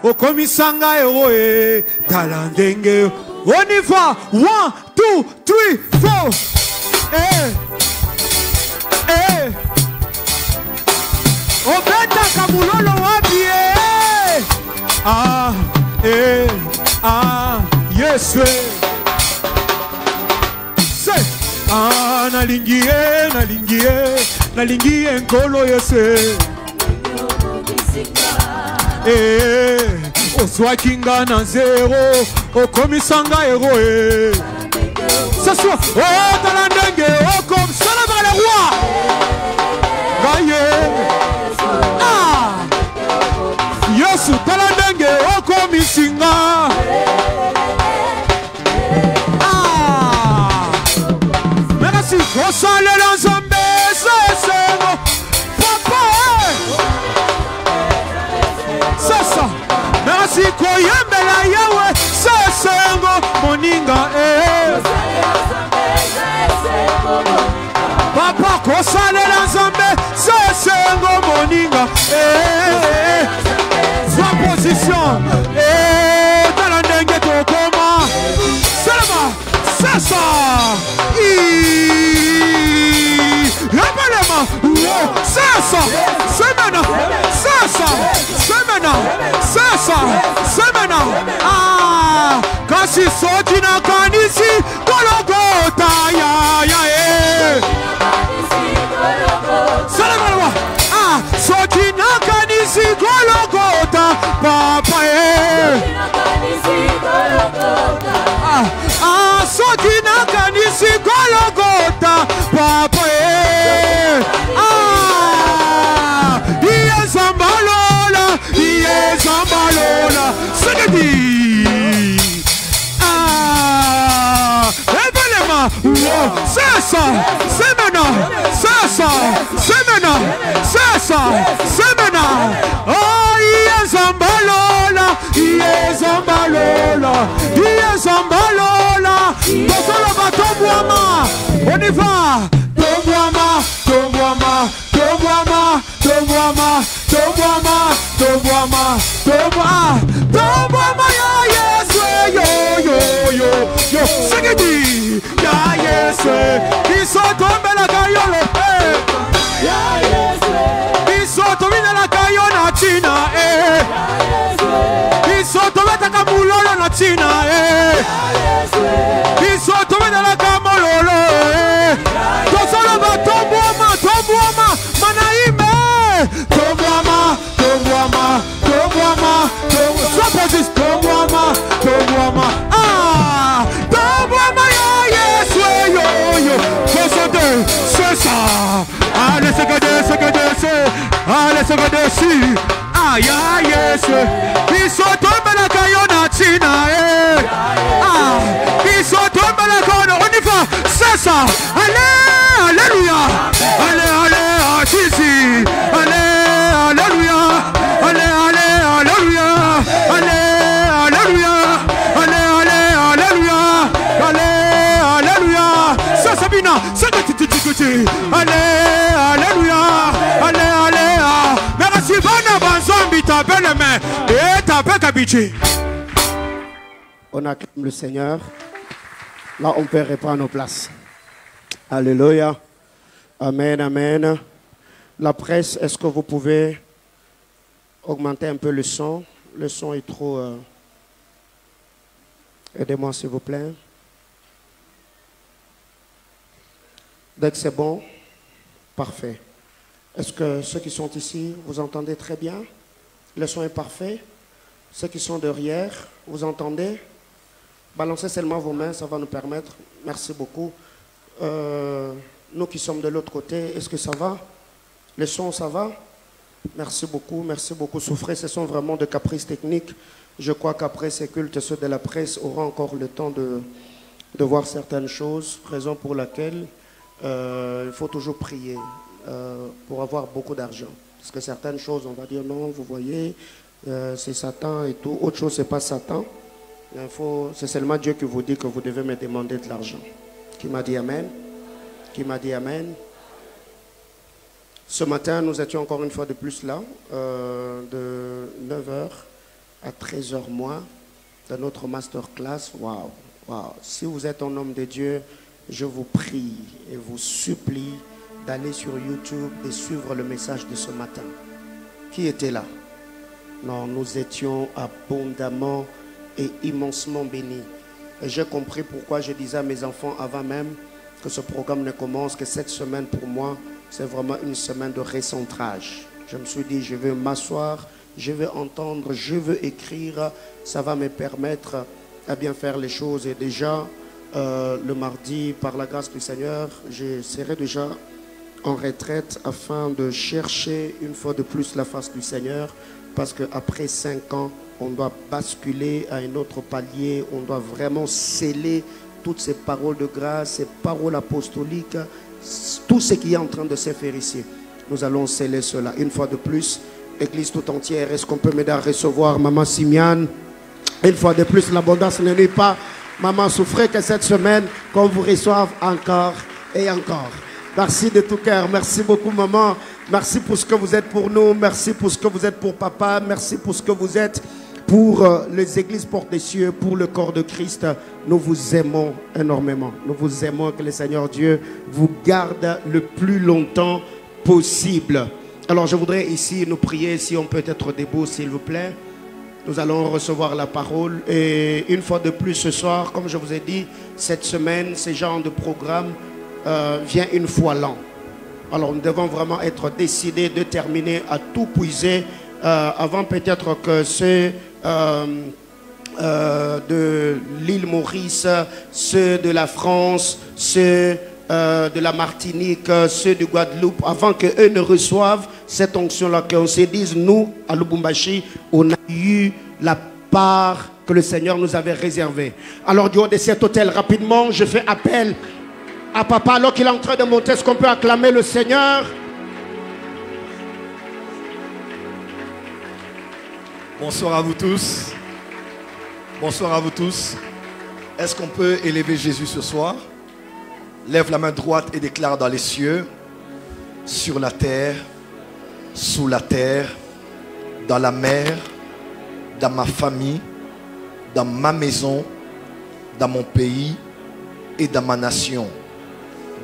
okomisanga eroe talandenge. On y va. 1, 2, 3, 4. Obeta kamulolo wabie. Yes. Say, nalingie nkolo yese. Oswakinga na zero, okomisanga eroe. Ce soir, talandenge, comme Salama le roi. Gaye. Yesu talandenge, okomisinga. Merci, osale la zombe, c'est papa. C'est ça. Merci, koyembe la yawe, c'est moninga. Papa, kosale la zombe, c'est moninga. Sois position. Talandenge tokoma. Selma, c'est ça. C'est ça, c'est maintenant, c'est ça, c'est maintenant, c'est ça, c'est maintenant. Kasi soti na kanisi Golgotha ya Salama. Soti na kanisi Golgotha papa soti na kanisi Golgotha papa Zambalola, Sagadi. C'est ça, c'est maintenant, c'est ça, c'est maintenant, c'est ça, c'est maintenant. Zambalola, Zambalola, Zambalola. On y va. Tombama ya Yesu yo Sagadi ya Yesu Biso tombe la kayole ya Yesu Biso tombe la kayona China Biso tombe ta kamulolo na China Biso tombe la kamulolo Tosolo ba tombama manaime Tombama ya Yesu yo c'est ça. Allez segade si ya Yesu Biso tombe la kayona China Biso tombe la kayona. On y va, c'est ça. Alléluia. Allez Sisi. Alléluia. Alléluia. Merci bana banzombi tape les mains et tape kabichi. On acclame le Seigneur. Là on peut reprendre nos places. Alléluia. Amen. La presse, est-ce que vous pouvez augmenter un peu le son? Le son est trop... Aidez-moi s'il vous plaît. Dès que c'est bon, parfait. Est-ce que ceux qui sont ici, vous entendez très bien? Le son est parfait. Ceux qui sont derrière, vous entendez? Balancez seulement vos mains, ça va nous permettre. Merci beaucoup. Nous qui sommes de l'autre côté, est-ce que ça va? Le son, ça va? Merci beaucoup. Souffrez, ce sont vraiment de caprices techniques. Je crois qu'après ces cultes, ceux de la presse auront encore le temps de voir certaines choses, raison pour laquelle il faut toujours prier pour avoir beaucoup d'argent. Parce que certaines choses, on va dire non, vous voyez, c'est Satan et tout. Autre chose, c'est pas Satan. C'est seulement Dieu qui vous dit que vous devez me demander de l'argent. Qui m'a dit Amen? Qui m'a dit Amen? Ce matin, nous étions encore une fois de plus là, de 9h à 13h moins de notre masterclass. Waouh, waouh. Si vous êtes un homme de Dieu, je vous prie et vous supplie d'aller sur YouTube et suivre le message de ce matin. Qui était là? Non, nous étions abondamment et immensement bénis. Et j'ai compris pourquoi je disais à mes enfants avant même que ce programme ne commence, que cette semaine pour moi, c'est vraiment une semaine de recentrage. Je me suis dit, je vais m'asseoir, je vais entendre, je veux écrire. Ça va me permettre à bien faire les choses. Et déjà, le mardi, par la grâce du Seigneur, je serai déjà en retraite afin de chercher une fois de plus la face du Seigneur. Parce qu'après 5 ans, on doit basculer à un autre palier. On doit vraiment sceller toutes ces paroles de grâce, ces paroles apostoliques, tout ce qui est en train de se faire ici. Nous allons sceller cela. Une fois de plus, Église tout entière, est-ce qu'on peut m'aider à recevoir Maman Simiane? Une fois de plus, l'abondance ne nuit pas. Maman, souffrez que cette semaine, qu'on vous reçoive encore et encore. Merci de tout cœur. Merci beaucoup, maman. Merci pour ce que vous êtes pour nous. Merci pour ce que vous êtes pour papa. Merci pour ce que vous êtes pour les églises portes des cieux, pour le corps de Christ. Nous vous aimons énormément. Nous vous aimons. Que le Seigneur Dieu vous garde le plus longtemps possible. Alors, je voudrais ici nous prier, si on peut être debout, s'il vous plaît. Nous allons recevoir la parole. Et une fois de plus ce soir, comme je vous ai dit, cette semaine, ce genre de programme vient une fois l'an. Alors nous devons vraiment être décidés, déterminés à tout puiser avant peut-être que ceux de l'île Maurice, ceux de la France, ceux de la Martinique, ceux de Guadeloupe, avant qu'eux ne reçoivent cette onction-là, qu'on se dise, nous, à Lubumbashi, on a eu la part que le Seigneur nous avait réservée. Alors du haut de cet hôtel, rapidement, je fais appel à papa alors qu'il est en train de monter. Est-ce qu'on peut acclamer le Seigneur? Bonsoir à vous tous. Bonsoir à vous tous. Est-ce qu'on peut élever Jésus ce soir? Lève la main droite et déclare dans les cieux, sur la terre, sous la terre, dans la mer, dans ma famille, dans ma maison, dans mon pays et dans ma nation,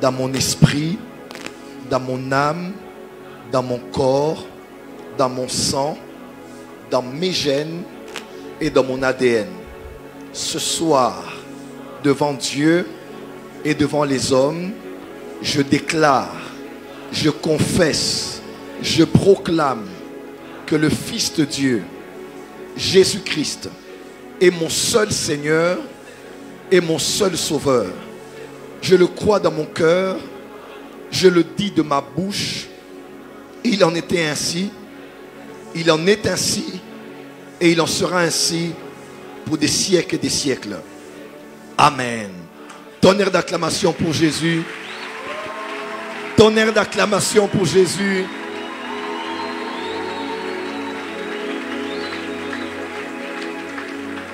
dans mon esprit, dans mon âme, dans mon corps, dans mon sang, dans mes gènes et dans mon ADN. Ce soir, devant Dieu et devant les hommes, je déclare, je confesse, je proclame que le Fils de Dieu, Jésus-Christ, est mon seul Seigneur et mon seul Sauveur. Je le crois dans mon cœur, je le dis de ma bouche. Il en était ainsi, il en est ainsi, et il en sera ainsi pour des siècles et des siècles. Amen. Tonnerre d'acclamation pour Jésus. Tonnerre d'acclamation pour Jésus.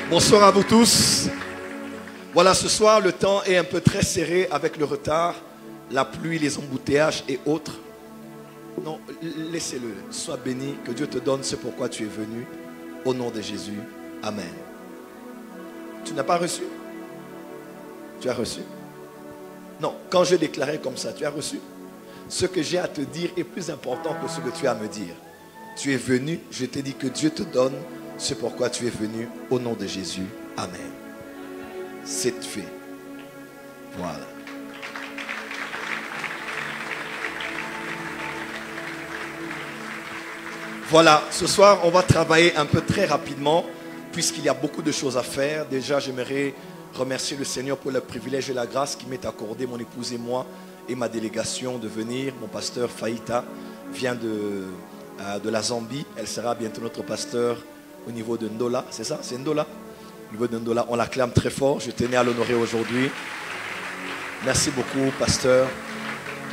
Bonsoir à vous tous. Voilà, ce soir, le temps est un peu très serré avec le retard, la pluie, les embouteillages et autres. Non, laissez-le. Sois béni, que Dieu te donne ce pourquoi tu es venu. Au nom de Jésus. Amen. Tu n'as pas reçu? Tu as reçu? Non, quand je déclarais comme ça, tu as reçu? Ce que j'ai à te dire est plus important que ce que tu as à me dire. Tu es venu, je t'ai dit que Dieu te donne ce pourquoi tu es venu. Au nom de Jésus. Amen. C'est fait. Voilà. Voilà, ce soir, on va travailler un peu très rapidement, puisqu'il y a beaucoup de choses à faire. Déjà, j'aimerais remercier le Seigneur pour le privilège et la grâce qui m'est accordé, mon épouse et moi, et ma délégation de venir. Mon pasteur Faïta vient de la Zambie. Elle sera bientôt notre pasteur au niveau de Ndola. C'est ça? C'est Ndola? Au niveau de Ndola, on l'acclame très fort. Je tenais à l'honorer aujourd'hui. Merci beaucoup, pasteur.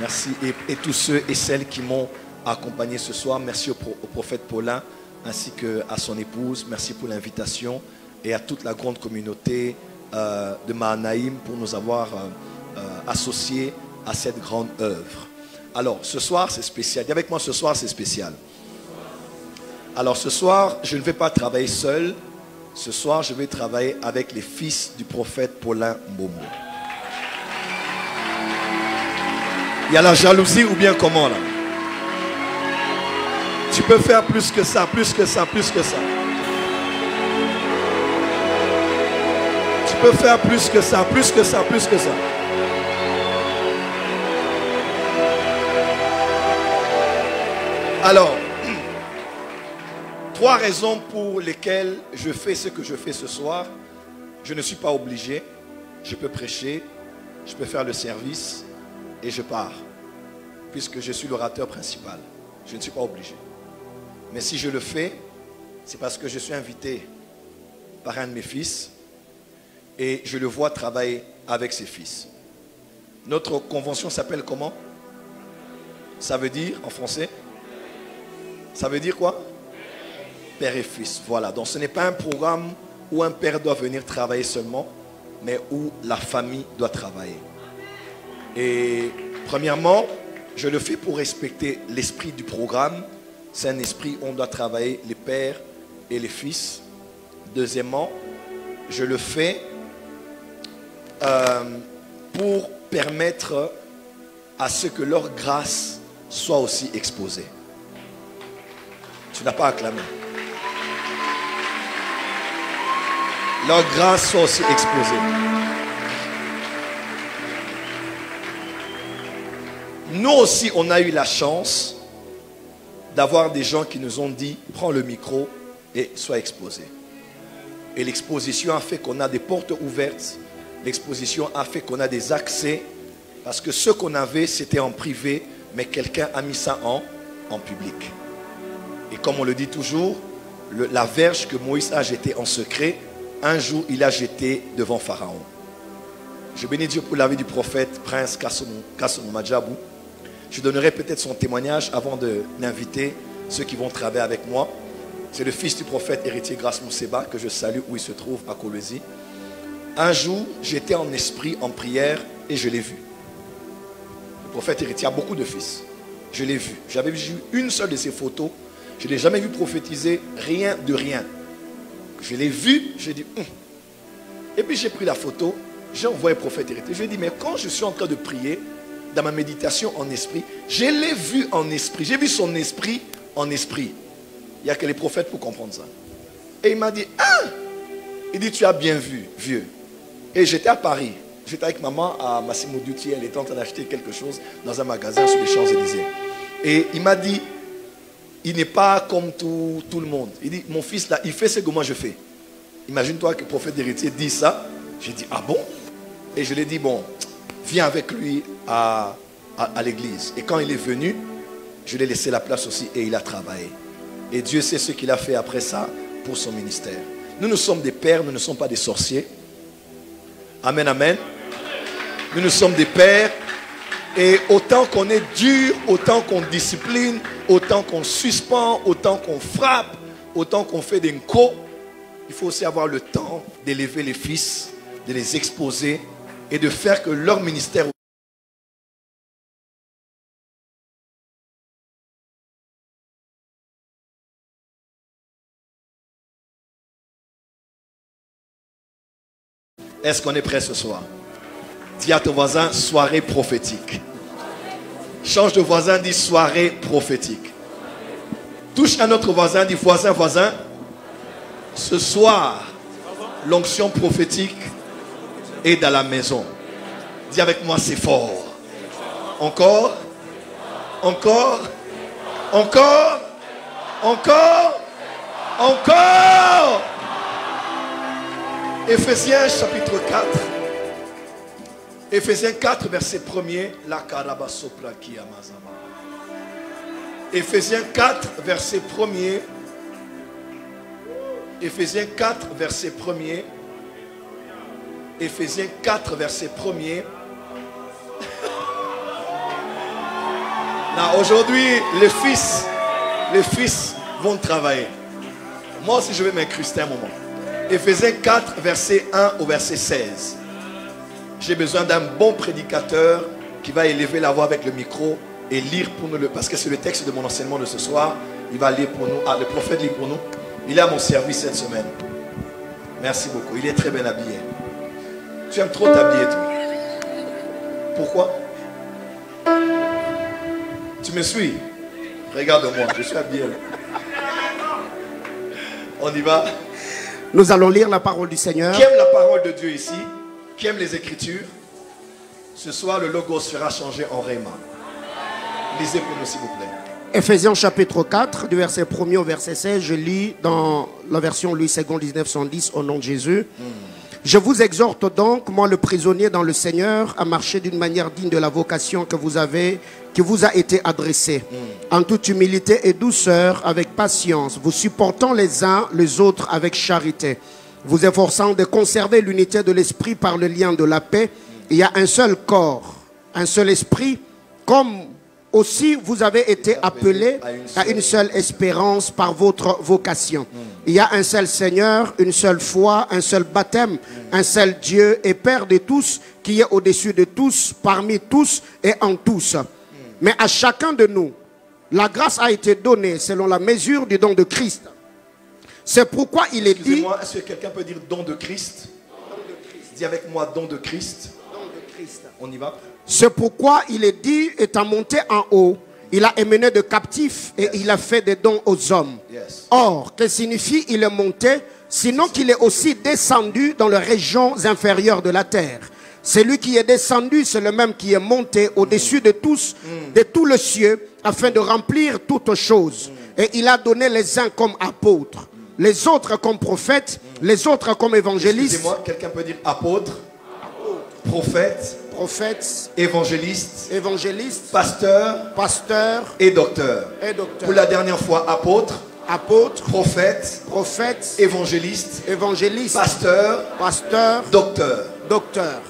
Merci. Et tous ceux et celles qui m'ont accompagné ce soir. Merci au prophète Paulin ainsi qu'à son épouse. Merci pour l'invitation et à toute la grande communauté de Mahanaïm pour nous avoir associés à cette grande œuvre. Alors, ce soir, c'est spécial. Dis avec moi, ce soir, c'est spécial. Alors ce soir, je ne vais pas travailler seul. Ce soir, je vais travailler avec les fils du prophète Paulin Mbombo. Il y a la jalousie ou bien comment là? Tu peux faire plus que ça, plus que ça, plus que ça. Tu peux faire plus que ça, plus que ça, plus que ça. Alors, 3 raisons pour lesquelles je fais ce que je fais ce soir. Je ne suis pas obligé. Je peux prêcher, je peux faire le service et je pars. Puisque je suis l'orateur principal. Je ne suis pas obligé. Mais si je le fais, c'est parce que je suis invité par un de mes fils et je le vois travailler avec ses fils. Notre convention s'appelle comment? Ça veut dire en français? Ça veut dire quoi? Père et fils. Voilà. Donc ce n'est pas un programme où un père doit venir travailler seulement, mais où la famille doit travailler. Et premièrement, je le fais pour respecter l'esprit du programme. C'est un esprit où on doit travailler les pères et les fils. Deuxièmement, je le fais pour permettre à ce que leur grâce soit aussi exposée. Tu n'as pas acclamé. Leur grâce soit aussi exposée. Nous aussi, on a eu la chance d'avoir des gens qui nous ont dit, prends le micro et sois exposé. Et l'exposition a fait qu'on a des portes ouvertes. L'exposition a fait qu'on a des accès. Parce que ce qu'on avait, c'était en privé, mais quelqu'un a mis ça en public. Et comme on le dit toujours, la verge que Moïse a jetée en secret, un jour il a jeté devant Pharaon. Je bénis Dieu pour la vie du prophète Prince Kassoum Madjabou. Je donnerai peut-être son témoignage avant d'inviter ceux qui vont travailler avec moi. C'est le fils du prophète héritier Grace Mousseba que je salue où il se trouve à Kolwezi. Un jour, j'étais en esprit, en prière et je l'ai vu. Le prophète héritier a beaucoup de fils. Je l'ai vu. J'avais vu une seule de ses photos. Je ne l'ai jamais vu prophétiser rien de rien. Je l'ai vu, j'ai dit, Et puis j'ai pris la photo, j'ai envoyé le prophète héritier. Je lui ai dit, mais quand je suis en train de prier, dans ma méditation en esprit, je l'ai vu en esprit. J'ai vu son esprit en esprit. Il n'y a que les prophètes pour comprendre ça. Et il m'a dit, il dit, tu as bien vu, vieux. Et j'étais à Paris. J'étais avec maman à Massimo Dutti. Elle était en train d'acheter quelque chose dans un magasin sur les Champs-Élysées. Et il m'a dit, il n'est pas comme tout le monde. Il dit, mon fils là, il fait ce que moi je fais. Imagine-toi que le prophète héritier dit ça. J'ai dit, ah bon? Et je lui ai dit, bon, viens avec lui à l'église. Et quand il est venu, je lui ai laissé la place aussi et il a travaillé. Et Dieu sait ce qu'il a fait après ça pour son ministère. Nous sommes des pères, nous ne sommes pas des sorciers. Amen, amen. Nous sommes des pères. Et autant qu'on est dur, autant qu'on discipline, autant qu'on suspend, autant qu'on frappe, autant qu'on fait des nko, il faut aussi avoir le temps d'élever les fils, de les exposer et de faire que leur ministère... Est-ce qu'on est prêt ce soir? Dis à ton voisin, soirée prophétique. Change de voisin, dis soirée prophétique. Touche à notre voisin, dis voisin, voisin. Ce soir, l'onction prophétique est dans la maison. Dis avec moi, c'est fort. Encore, encore, encore, encore, encore. Éphésiens chapitre 4. Éphésiens 4 verset 1er. La karabasopra qui amazama. Éphésiens 4 verset 1er. Éphésiens 4 verset 1er. Éphésiens 4 verset 1er. Là, aujourd'hui, les fils vont travailler. Moi aussi, je vais m'incruster un moment. Éphésiens 4 verset 1 au verset 16. J'ai besoin d'un bon prédicateur qui va élever la voix avec le micro et lire pour nous parce que c'est le texte de mon enseignement de ce soir. Il va lire pour nous. Ah, le prophète lit pour nous. Il est à mon service cette semaine. Merci beaucoup. Il est très bien habillé. Tu aimes trop t'habiller, toi. Pourquoi? Tu me suis? Regarde-moi, je suis habillé. On y va. Nous allons lire la parole du Seigneur. Qui aime la parole de Dieu ici? Qui aime les Écritures? Ce soir, le logos sera changé en Réma. Lisez pour nous, s'il vous plaît. Éphésiens chapitre 4, du verset 1er au verset 16. Je lis dans la version Louis II 1910 au nom de Jésus. Je vous exhorte donc, moi le prisonnier dans le Seigneur, à marcher d'une manière digne de la vocation que vous avez, qui vous a été adressée, en toute humilité et douceur, avec patience, vous supportant les uns les autres avec charité, vous efforçant de conserver l'unité de l'esprit par le lien de la paix. Il y a un seul corps, un seul esprit, comme aussi vous avez été appelés à une seule espérance par votre vocation. Il y a un seul Seigneur, une seule foi, un seul baptême, un seul Dieu et Père de tous, qui est au-dessus de tous, parmi tous et en tous. Mais à chacun de nous, la grâce a été donnée selon la mesure du don de Christ. C'est pourquoi il est dit... Excusez-moi, est-ce que quelqu'un peut dire don de Christ? Dis avec moi don de Christ. On y va. C'est pourquoi il est dit, étant monté en haut, il a émené de captifs et il a fait des dons aux hommes. Or, que signifie il est monté? Sinon qu'il est aussi descendu dans les régions inférieures de la terre. Celui qui est descendu, c'est le même qui est monté au-dessus de tous, de tout le cieux, afin de remplir toutes choses. Et il a donné les uns comme apôtres, les autres comme prophètes, les autres comme évangélistes. Excusez-moi, quelqu'un peut dire apôtre, prophète, évangéliste, pasteur et docteur. Pour la dernière fois, apôtre, prophète, évangéliste, pasteur, docteur.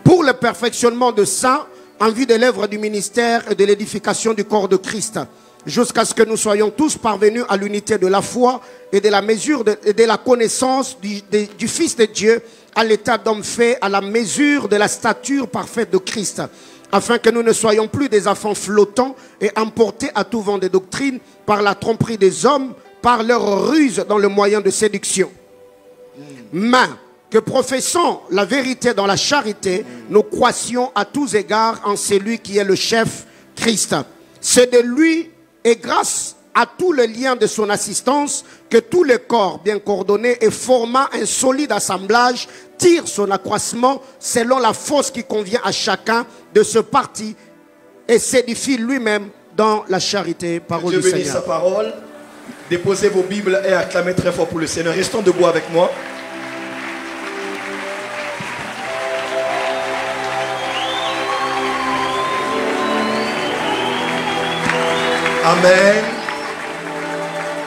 Pour le perfectionnement de saints, en vue de l'œuvre du ministère et de l'édification du corps de Christ, jusqu'à ce que nous soyons tous parvenus à l'unité de la foi et de la mesure et de la connaissance du Fils de Dieu, à l'état d'homme fait à la mesure de la stature parfaite de Christ, afin que nous ne soyons plus des enfants flottants et emportés à tout vent de doctrine par la tromperie des hommes, par leur ruse dans le moyen de séduction. Mais que professant la vérité dans la charité, nous croissions à tous égards en celui qui est le chef, Christ. C'est de lui et grâce à tout le lien de son assistance que tout le corps bien coordonné et formant un solide assemblage tire son accroissement selon la force qui convient à chacun de ce parti et s'édifie lui-même dans la charité. Parole du Seigneur. Dieu bénisse sa parole. Déposez vos Bibles et acclamez très fort pour le Seigneur. Restons debout avec moi. Amen.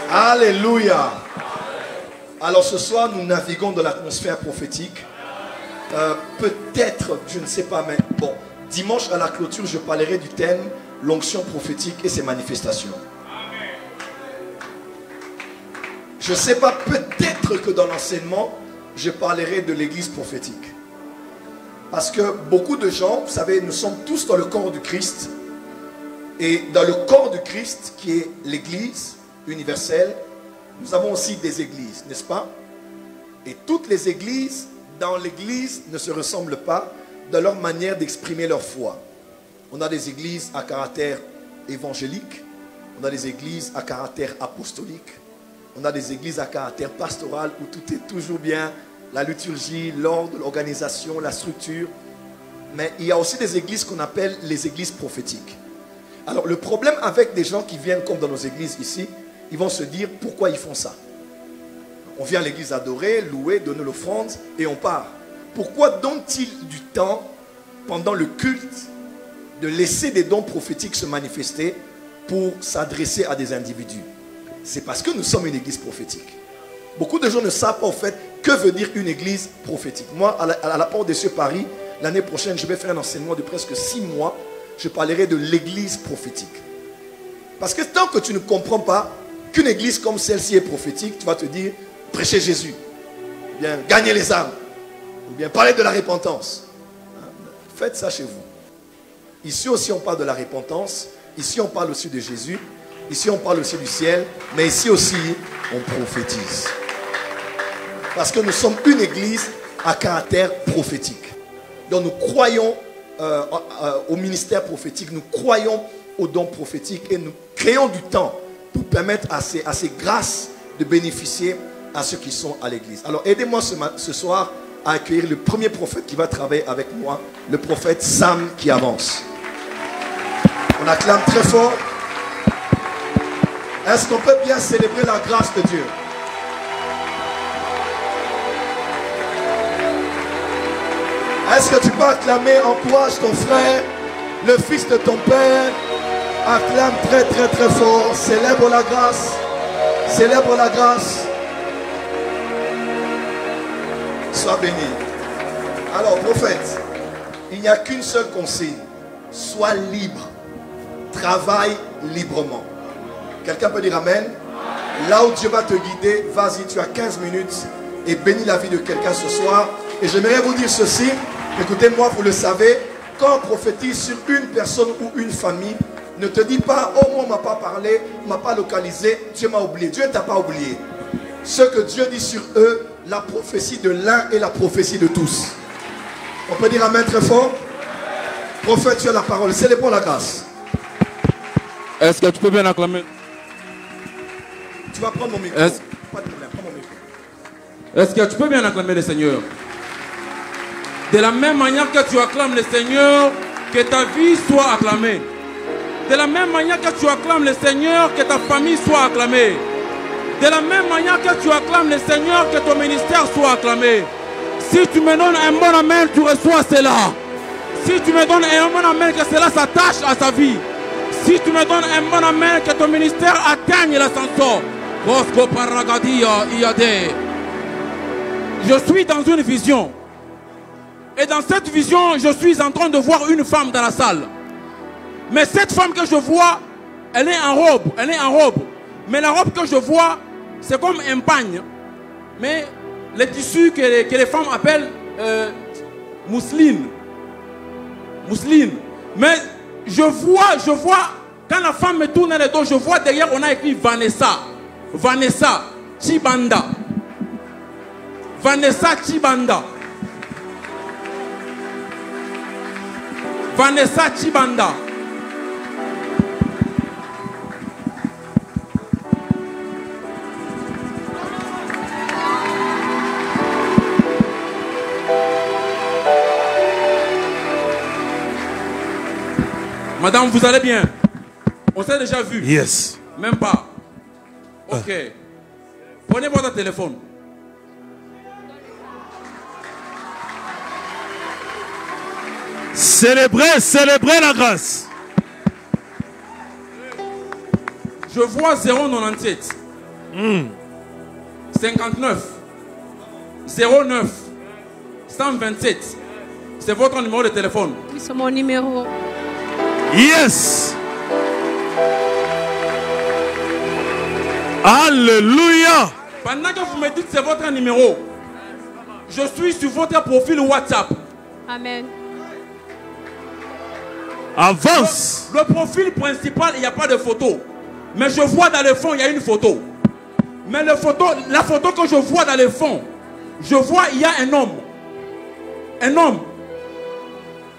Alléluia. Alors ce soir, nous naviguons dans l'atmosphère prophétique. Peut-être, je ne sais pas, mais bon, dimanche à la clôture, je parlerai du thème l'onction prophétique et ses manifestations. Je ne sais pas, peut-être que dans l'enseignement, je parlerai de l'église prophétique. Parce que beaucoup de gens, vous savez, nous sommes tous dans le corps du Christ. Et dans le corps du Christ, qui est l'église universelle, nous avons aussi des églises, n'est-ce pas? Et toutes les églises, dans l'église, ne se ressemblent pas dans leur manière d'exprimer leur foi. On a des églises à caractère évangélique, on a des églises à caractère apostolique, on a des églises à caractère pastoral où tout est toujours bien, la liturgie, l'ordre, l'organisation, la structure. Mais il y a aussi des églises qu'on appelle les églises prophétiques. Alors le problème avec des gens qui viennent comme dans nos églises ici, ils vont se dire pourquoi ils font ça. On vient à l'église adorer, louer, donner l'offrande et on part. Pourquoi donnent-ils du temps pendant le culte de laisser des dons prophétiques se manifester pour s'adresser à des individus? C'est parce que nous sommes une église prophétique. Beaucoup de gens ne savent pas en fait que veut dire une église prophétique. Moi, à la Porte des Cieux Paris, l'année prochaine, je vais faire un enseignement de presque 6 mois. Je parlerai de l'église prophétique. Parce que tant que tu ne comprends pas qu'une église comme celle-ci est prophétique, tu vas te dire, prêcher Jésus, ou bien gagner les âmes, ou bien parler de la repentance. Faites ça chez vous. Ici aussi on parle de la repentance, ici on parle aussi de Jésus, Ici, on parle aussi du ciel, mais ici aussi, on prophétise. Parce que nous sommes une église à caractère prophétique. Donc nous croyons au ministère prophétique, nous croyons aux dons prophétiques et nous créons du temps pour permettre à ces grâces de bénéficier à ceux qui sont à l'église. Alors aidez-moi ce soir à accueillir le premier prophète qui va travailler avec moi, le prophète Sam qui avance. On acclame très fort. Est-ce qu'on peut bien célébrer la grâce de Dieu? Est-ce que tu peux acclamer, encourage ton frère, le fils de ton père? Acclame très très très fort, célèbre la grâce, célèbre la grâce. Sois béni. Alors prophète, il n'y a qu'une seule consigne, sois libre, travaille librement. Quelqu'un peut dire amen? Là où Dieu va te guider, vas-y, tu as 15 minutes et bénis la vie de quelqu'un ce soir. Et j'aimerais vous dire ceci, écoutez-moi, vous le savez, quand on prophétise sur une personne ou une famille, ne te dis pas, oh moi on ne m'a pas parlé, on ne m'a pas localisé, Dieu m'a oublié. Dieu ne t'a pas oublié. Ce que Dieu dit sur eux, la prophétie de l'un est la prophétie de tous. On peut dire amen très fort? Prophète, tu as la parole, célébrons la grâce. Est-ce que tu peux bien acclamer? Tu vas prendre mon micro. Pas de problème, prends mon micro. Est-ce que tu peux bien acclamer le Seigneur? De la même manière que tu acclames le Seigneur, que ta vie soit acclamée. De la même manière que tu acclames le Seigneur, que ta famille soit acclamée. De la même manière que tu acclames le Seigneur, que ton ministère soit acclamé. Si tu me donnes un bon amen, tu reçois cela. Si tu me donnes un bon amen, que cela s'attache à sa vie. Si tu me donnes un bon amen, que ton ministère atteigne l'ascension. Je suis dans une vision. Et dans cette vision, je suis en train de voir une femme dans la salle. Mais cette femme que je vois, elle est en robe. Elle est en robe. Mais la robe que je vois, c'est comme un pagne. Mais les tissus que les femmes appellent mousseline. Mousseline. Mais je vois, quand la femme me tourne le dos, je vois derrière, on a écrit Vanessa. Vanessa Chibanda. Vanessa Chibanda. Vanessa Chibanda. Madame, vous allez bien? On s'est déjà vu? Yes. Même pas. Ok. Prenez votre téléphone. Célébrez, célébrez la grâce. Je vois 097 59 09 127. C'est votre numéro de téléphone. Oui, c'est mon numéro. Yes. Alléluia. Pendant que vous me dites c'est votre numéro, je suis sur votre profil WhatsApp. Amen. Avance. Le profil principal, il n'y a pas de photo. Mais je vois dans le fond, il y a une photo. Mais la photo que je vois dans le fond, je vois, il y a un homme. Un homme.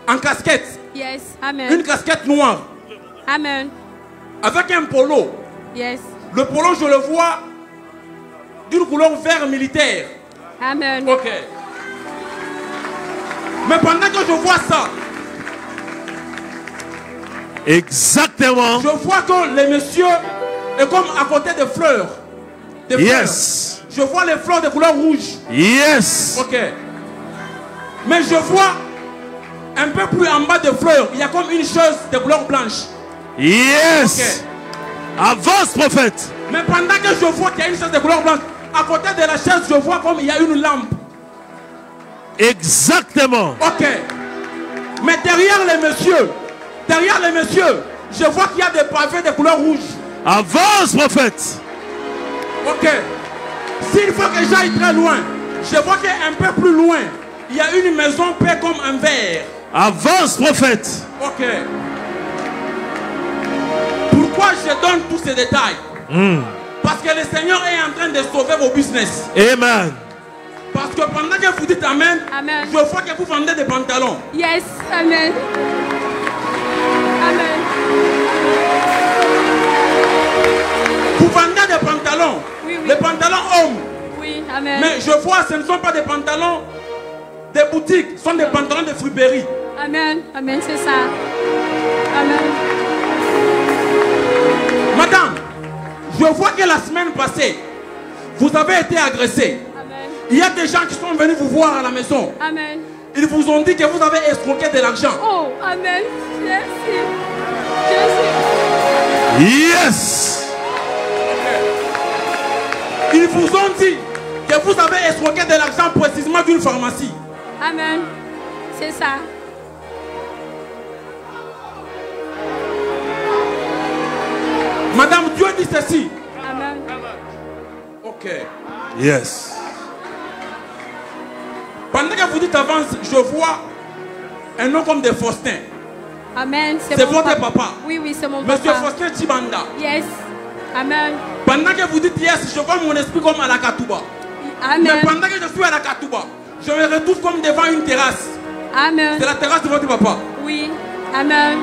En casquette. Yes. Amen. Une casquette noire. Amen. Avec un polo. Yes. Le polo, je le vois d'une couleur vert militaire. Amen. Ok. Mais pendant que je vois ça, exactement, je vois que le monsieur est comme à côté des fleurs. Des yes. Fleurs. Je vois les fleurs de couleur rouge. Yes. Ok. Mais je vois un peu plus en bas des fleurs, il y a comme une chose de couleur blanche. Yes. Okay. Avance, prophète. Mais pendant que je vois qu'il y a une chose de couleur blanche, à côté de la chaise, je vois comme il y a une lampe. Exactement. Ok. Mais derrière les messieurs, je vois qu'il y a des pavés de couleur rouge. Avance, prophète. Ok. S'il faut que j'aille très loin, je vois qu'un peu plus loin, il y a une maison peinte comme un verre. Avance, prophète. Ok. Pourquoi je donne tous ces détails? Parce que le Seigneur est en train de sauver vos business. Amen. Parce que pendant que vous dites Amen, Amen. je vois que vous vendez des pantalons. Yes. Amen. Amen. Vous vendez des pantalons. Oui, oui. Les pantalons hommes. Oui. Amen. Mais je vois, ce ne sont pas des pantalons des boutiques, ce sont des pantalons de friperie. Amen. Amen. C'est ça. Amen. Madame, je vois que la semaine passée, vous avez été agressée. Amen. Il y a des gens qui sont venus vous voir à la maison. Amen. Ils vous ont dit que vous avez escroqué de l'argent. Oh, Amen. Merci. Jésus. Yes. Ils vous ont dit que vous avez escroqué de l'argent précisément d'une pharmacie. Amen. C'est ça. Madame, Dieu dit ceci. Amen. Ok. Yes. Pendant que vous dites avance, je vois un nom comme des Faustin. Amen. C'est votre papa. Oui, oui, c'est mon Monsieur papa. Faustin Chibanda. Yes. Amen. Pendant que vous dites yes, je vois mon esprit comme à la Katouba. Mais Amen. pendant que je suis à la Katouba, je me retrouve comme devant une terrasse. Amen. C'est la terrasse de votre papa. Oui. Amen.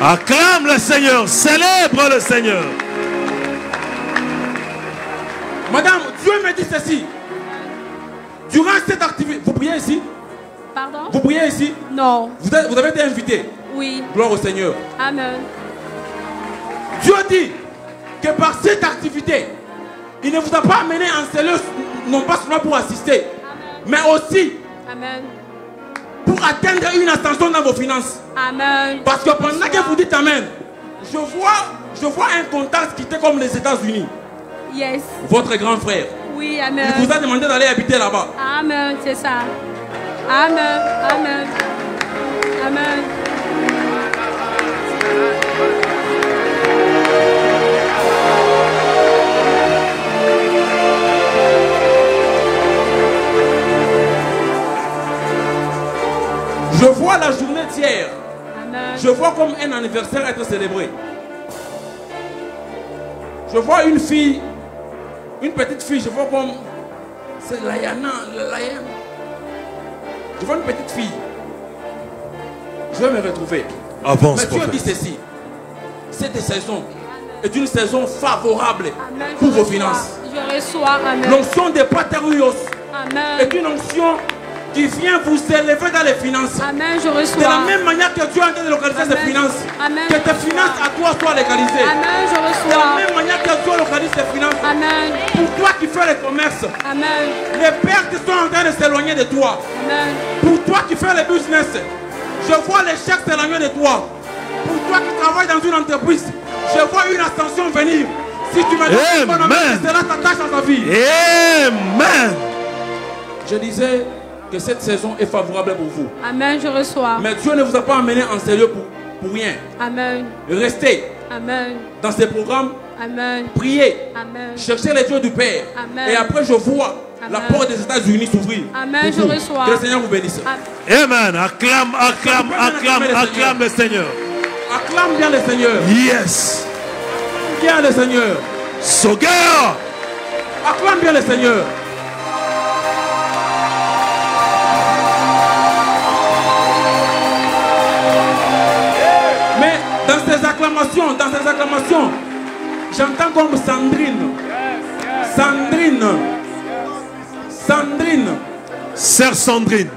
Acclame le Seigneur. Célèbre le Seigneur. Madame, Dieu me dit ceci. Durant cette activité, vous priez ici? Pardon? Vous priez ici? Non. Vous avez été invité. Oui. Gloire au Seigneur. Amen. Dieu dit que par cette activité, il ne vous a pas amené en cellule, non pas seulement pour assister, mais aussi Amen. pour atteindre une ascension dans vos finances. Amen. Parce que pendant que vous dites Amen, je vois un contact qui était comme les États-Unis. Yes. Votre grand frère. Oui, Il Amen. vous a demandé d'aller habiter là-bas. Amen. C'est ça. Amen. Amen. Amen. Je vois la journée d'hier. Amen. Je vois comme un anniversaire être célébré. Je vois une fille, une petite fille, je vois comme... C'est Layana, Layana. Je vois une petite fille. Je vais me retrouver. Avance, Mais Dieu dit prophète. ceci. Cette saison est une saison favorable Amen. pour Je vos reçois. finances. Je reçois. Amen. L'onction des paterios Amen. est une onction qui vient vous élever dans les finances. Amen. Je De la reçois. même manière que Dieu est en train de localiser ses Amen. finances, Amen. que tes finances à toi soient localisées. Amen. Je De la reçois. même manière que Dieu localise tes finances, Amen. pour toi qui fais le commerce, Amen. les pertes sont en train de s'éloigner de toi. Amen. Pour toi qui fais le business, je vois les chèques s'éloigner de toi. Pour toi qui travailles dans une entreprise, je vois une ascension venir. Si tu me donnes ton nom, cela t'attache à ta vie. Amen. Je disais que cette saison est favorable pour vous. Amen. Je reçois. Mais Dieu ne vous a pas amené en sérieux pour rien. Amen. Restez Amen. dans ces programmes, Amen. priez, Amen. cherchez les dieux du Père. Amen. Et après, je vois la Amen. porte des États-Unis s'ouvrir. Amen, pour je vous. reçois. Que le Seigneur vous bénisse. Amen. Acclame, acclame, acclame, acclame le Seigneur. Acclame bien le Seigneur. Yes. Bien le Seigneur. Sogar. Acclame bien le Seigneur. Mais dans ces acclamations, j'entends comme Sandrine. Sandrine. Sandrine. Sœur Sandrine.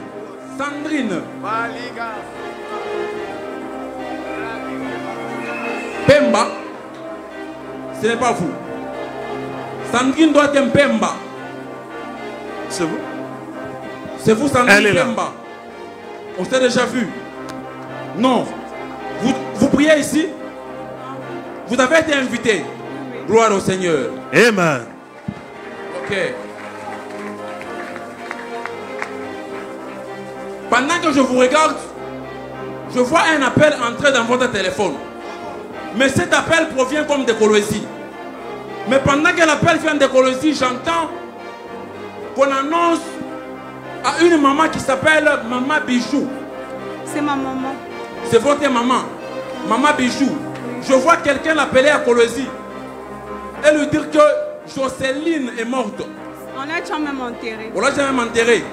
Sandrine. Pemba. Ce n'est pas vous. Sandrine doit être un Pemba. C'est vous? C'est vous, Sandrine Elle est là. Pemba. On s'est déjà vu. Non. Vous priez ici? Vous avez été invité. Gloire au Seigneur. Amen. Ok. Pendant que je vous regarde, je vois un appel entrer dans votre téléphone. Mais cet appel provient comme de Colosie. Mais pendant que l'appel vient de Colosie, j'entends qu'on annonce à une maman qui s'appelle Maman Bijou. C'est ma maman. C'est votre maman. Maman Bijou. Oui. Je vois quelqu'un l'appeler à Colosie et lui dire que Jocelyne est morte. On l'a déjà même enterré. On l'a déjà même enterré.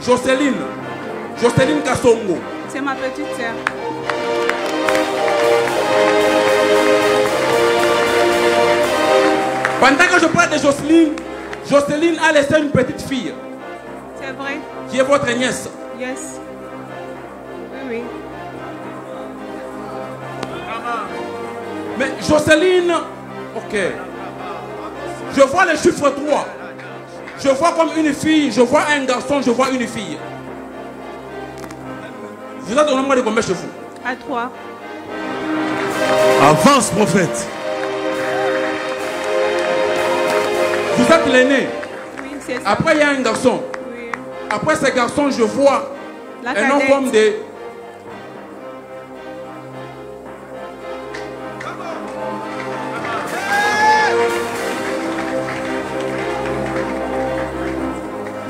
Jocelyne Kassongo. C'est ma petite sœur. Pendant que je parle de Jocelyne, Jocelyne a laissé une petite fille. C'est vrai? Qui est votre nièce. Yes. Oui, oui. Mais Jocelyne, ok. Je vois le chiffre 3. Je vois comme une fille, je vois un garçon, je vois une fille. Vous êtes au nombre de combien chez vous? À 3. Avance, prophète. Vous êtes l'aîné. Oui, c'est ça. Après, il y a un garçon. Oui. Après ce garçon, je vois La un homme cadette. comme des...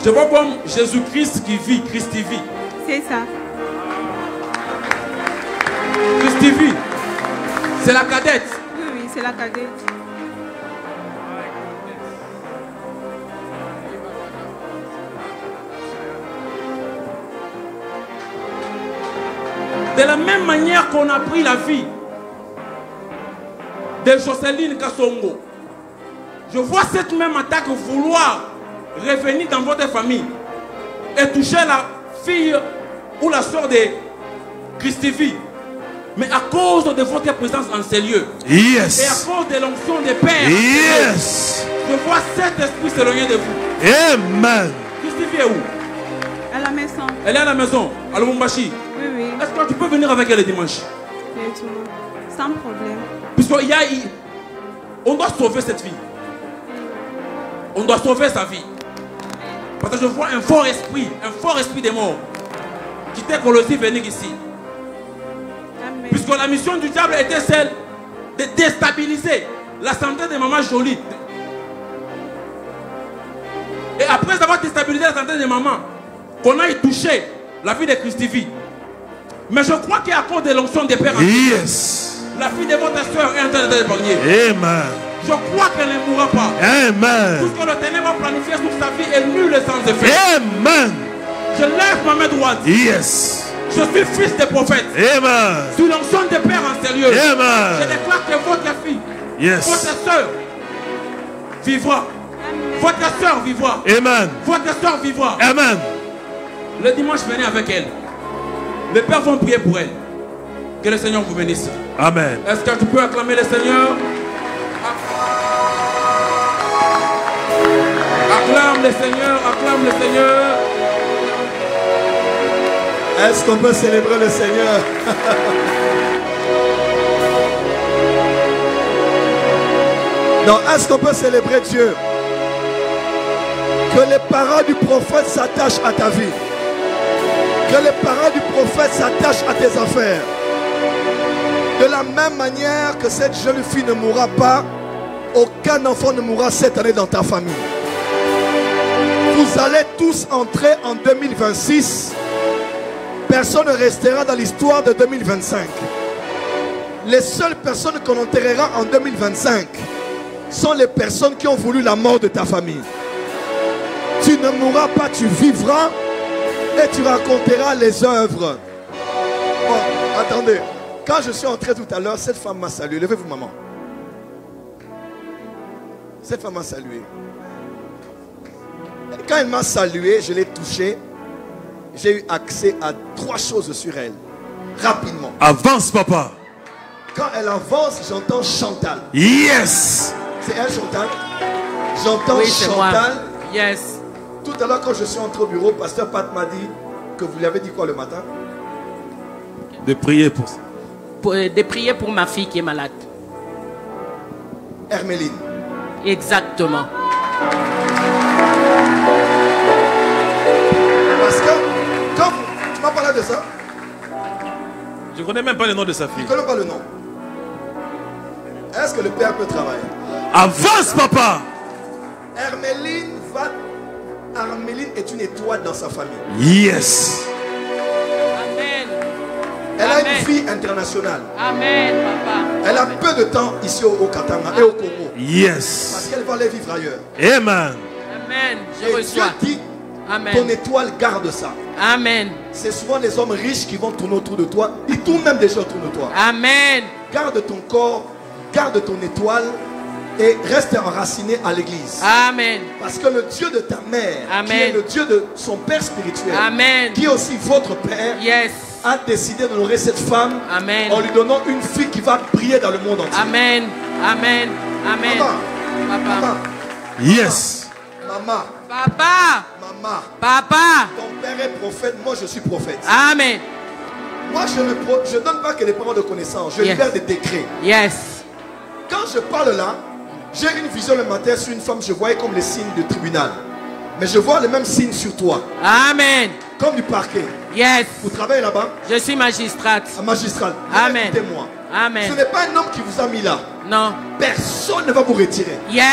Je vois comme Jésus-Christ qui vit, Christi vit. C'est ça. Christi vit. C'est la cadette. Oui, oui, c'est la cadette. De la même manière qu'on a pris la vie de Jocelyne Kassongo, je vois cette même attaque vouloir revenir dans votre famille et toucher la fille ou la soeur de Christivi. Mais à cause de votre présence en ces lieux et à Yes. cause de l'onction des pères, Yes. je vois cet esprit s'éloigner de vous. Amen. Christivi est où? À la maison. Elle est à la maison, à Lubumbashi. Oui, oui. Est-ce que tu peux venir avec elle le dimanche? Maintenant. Sans problème. Puisqu'il y a... On doit sauver cette fille. On doit sauver sa vie. Parce que je vois un fort esprit des morts, qui t'est Colosie venir ici. Amen. Puisque la mission du diable était celle de déstabiliser la santé de maman Jolie. Et après avoir déstabilisé la santé de maman, qu'on aille toucher la vie de Christivi. Mais je crois qu'à cause de l'onction des pères, Yes. la fille de votre soeur est en train d'être épargnée. Amen. Je crois qu'elle ne mourra pas. Amen. Tout ce que le ténèbre a planifié sur sa vie est nul et sans effet. Amen. Je lève ma main droite. Yes. Je suis fils des prophètes. Amen. Sous l'onction des pères en sérieux. Je Amen. déclare que votre fille, Yes. votre soeur vivra. Votre soeur vivra. Amen. Votre soeur vivra. Amen. Le dimanche, venez avec elle. Les pères vont prier pour elle. Que le Seigneur vous bénisse. Amen. Est-ce que tu peux acclamer le Seigneur? Acclame le Seigneur, acclame le Seigneur. Est-ce qu'on peut célébrer le Seigneur? Non, est-ce qu'on peut célébrer Dieu? Que les paroles du prophète s'attachent à ta vie. Que les paroles du prophète s'attachent à tes affaires. De la même manière que cette jeune fille ne mourra pas, aucun enfant ne mourra cette année dans ta famille. Vous allez tous entrer en 2026. Personne ne restera dans l'histoire de 2025. Les seules personnes qu'on enterrera en 2025 sont les personnes qui ont voulu la mort de ta famille. Tu ne mourras pas, tu vivras et tu raconteras les œuvres. Oh, attendez, quand je suis entré tout à l'heure, cette femme m'a salué. Levez-vous, maman. Cette femme m'a salué. Quand elle m'a salué, je l'ai touchée. J'ai eu accès à 3 choses sur elle. Rapidement. Avance, papa. Quand elle avance, j'entends Chantal. Yes. C'est elle, Chantal? J'entends Oui, c'est moi. Chantal. Yes. Tout à l'heure, quand je suis entré au bureau, pasteur Pat m'a dit que vous lui avez dit quoi le matin? De prier pour ça. De prier pour ma fille qui est malade. Herméline. Exactement. Parce que, quand tu m'as parlé de ça, Je ne connais même pas le nom de sa je fille. ne connais pas le nom. Est-ce que le père peut travailler? Avance, papa. Herméline est une étoile dans sa famille. Yes. Amen. Elle a Amen. une fille internationale. Amen, papa. Elle a peu de temps ici au Katanga et au Congo. Yes. Parce qu'elle va aller vivre ailleurs. Amen. Amen. Je Et Dieu reçois. dit, Amen. ton étoile, garde ça. Amen. C'est souvent les hommes riches qui vont tourner autour de toi. Ils tournent même déjà autour de toi. Amen. Garde ton corps, garde ton étoile et reste enraciné à l'église. Amen. Parce que le Dieu de ta mère, Amen. qui est le Dieu de son père spirituel, Amen. qui est aussi votre père, Yes. a décidé d'honorer cette femme Amen. en lui donnant une fille qui va briller dans le monde entier. Amen. Amen. Amen. Maman, Papa. maman, Yes. maman, Papa. maman, Papa. ton père est prophète, moi je suis prophète. Amen. Moi je ne donne pas que des paroles de connaissance, je Yes. libère des décrets. Yes. Quand je parle là, j'ai une vision le matin sur une femme, je voyais comme les signes de tribunal. Mais je vois le même signe sur toi, Amen. comme du parquet. Yes. Vous travaillez là-bas, Je suis magistrate. un magistrat. Amen. Écoutez-moi. Amen. Ce n'est pas un homme qui vous a mis là. Non. Personne ne va vous retirer. Yes.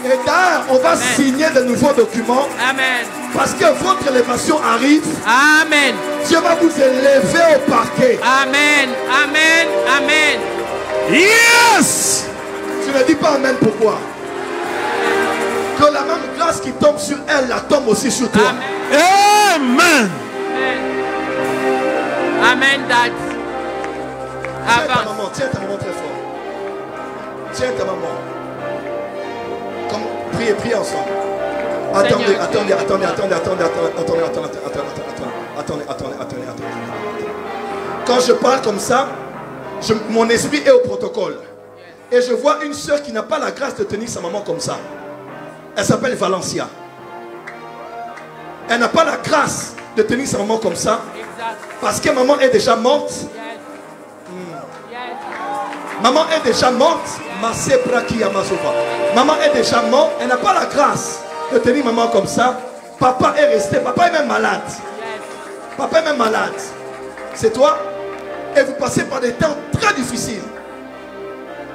Et d'ailleurs, on va Amen. signer de nouveaux documents Amen. parce que votre élévation arrive. Amen. Dieu va vous élever au parquet. Amen. Amen. Amen. Yes. Tu ne dis pas Amen, pourquoi? Que la même grâce qui tombe sur elle, la tombe aussi sur toi. Amen. Amen. Amen. Amen, Dad. Tiens ta Avance. maman, tiens ta maman très fort. Tiens ta maman. Comme priez ensemble. Attendez, Seigneur. Attendez. Quand je parle comme ça, mon esprit est au protocole. Et je vois une soeur qui n'a pas la grâce de tenir sa maman comme ça. Elle s'appelle Valencia. Elle n'a pas la grâce de tenir sa maman comme ça. Exact. Parce que maman est déjà morte. Yes. Yes. Maman est déjà morte. Maman est déjà morte. Elle n'a pas la grâce de tenir maman comme ça. Papa est resté. Papa est même malade. Yes. Papa est même malade. C'est toi. Et vous passez par des temps très difficiles.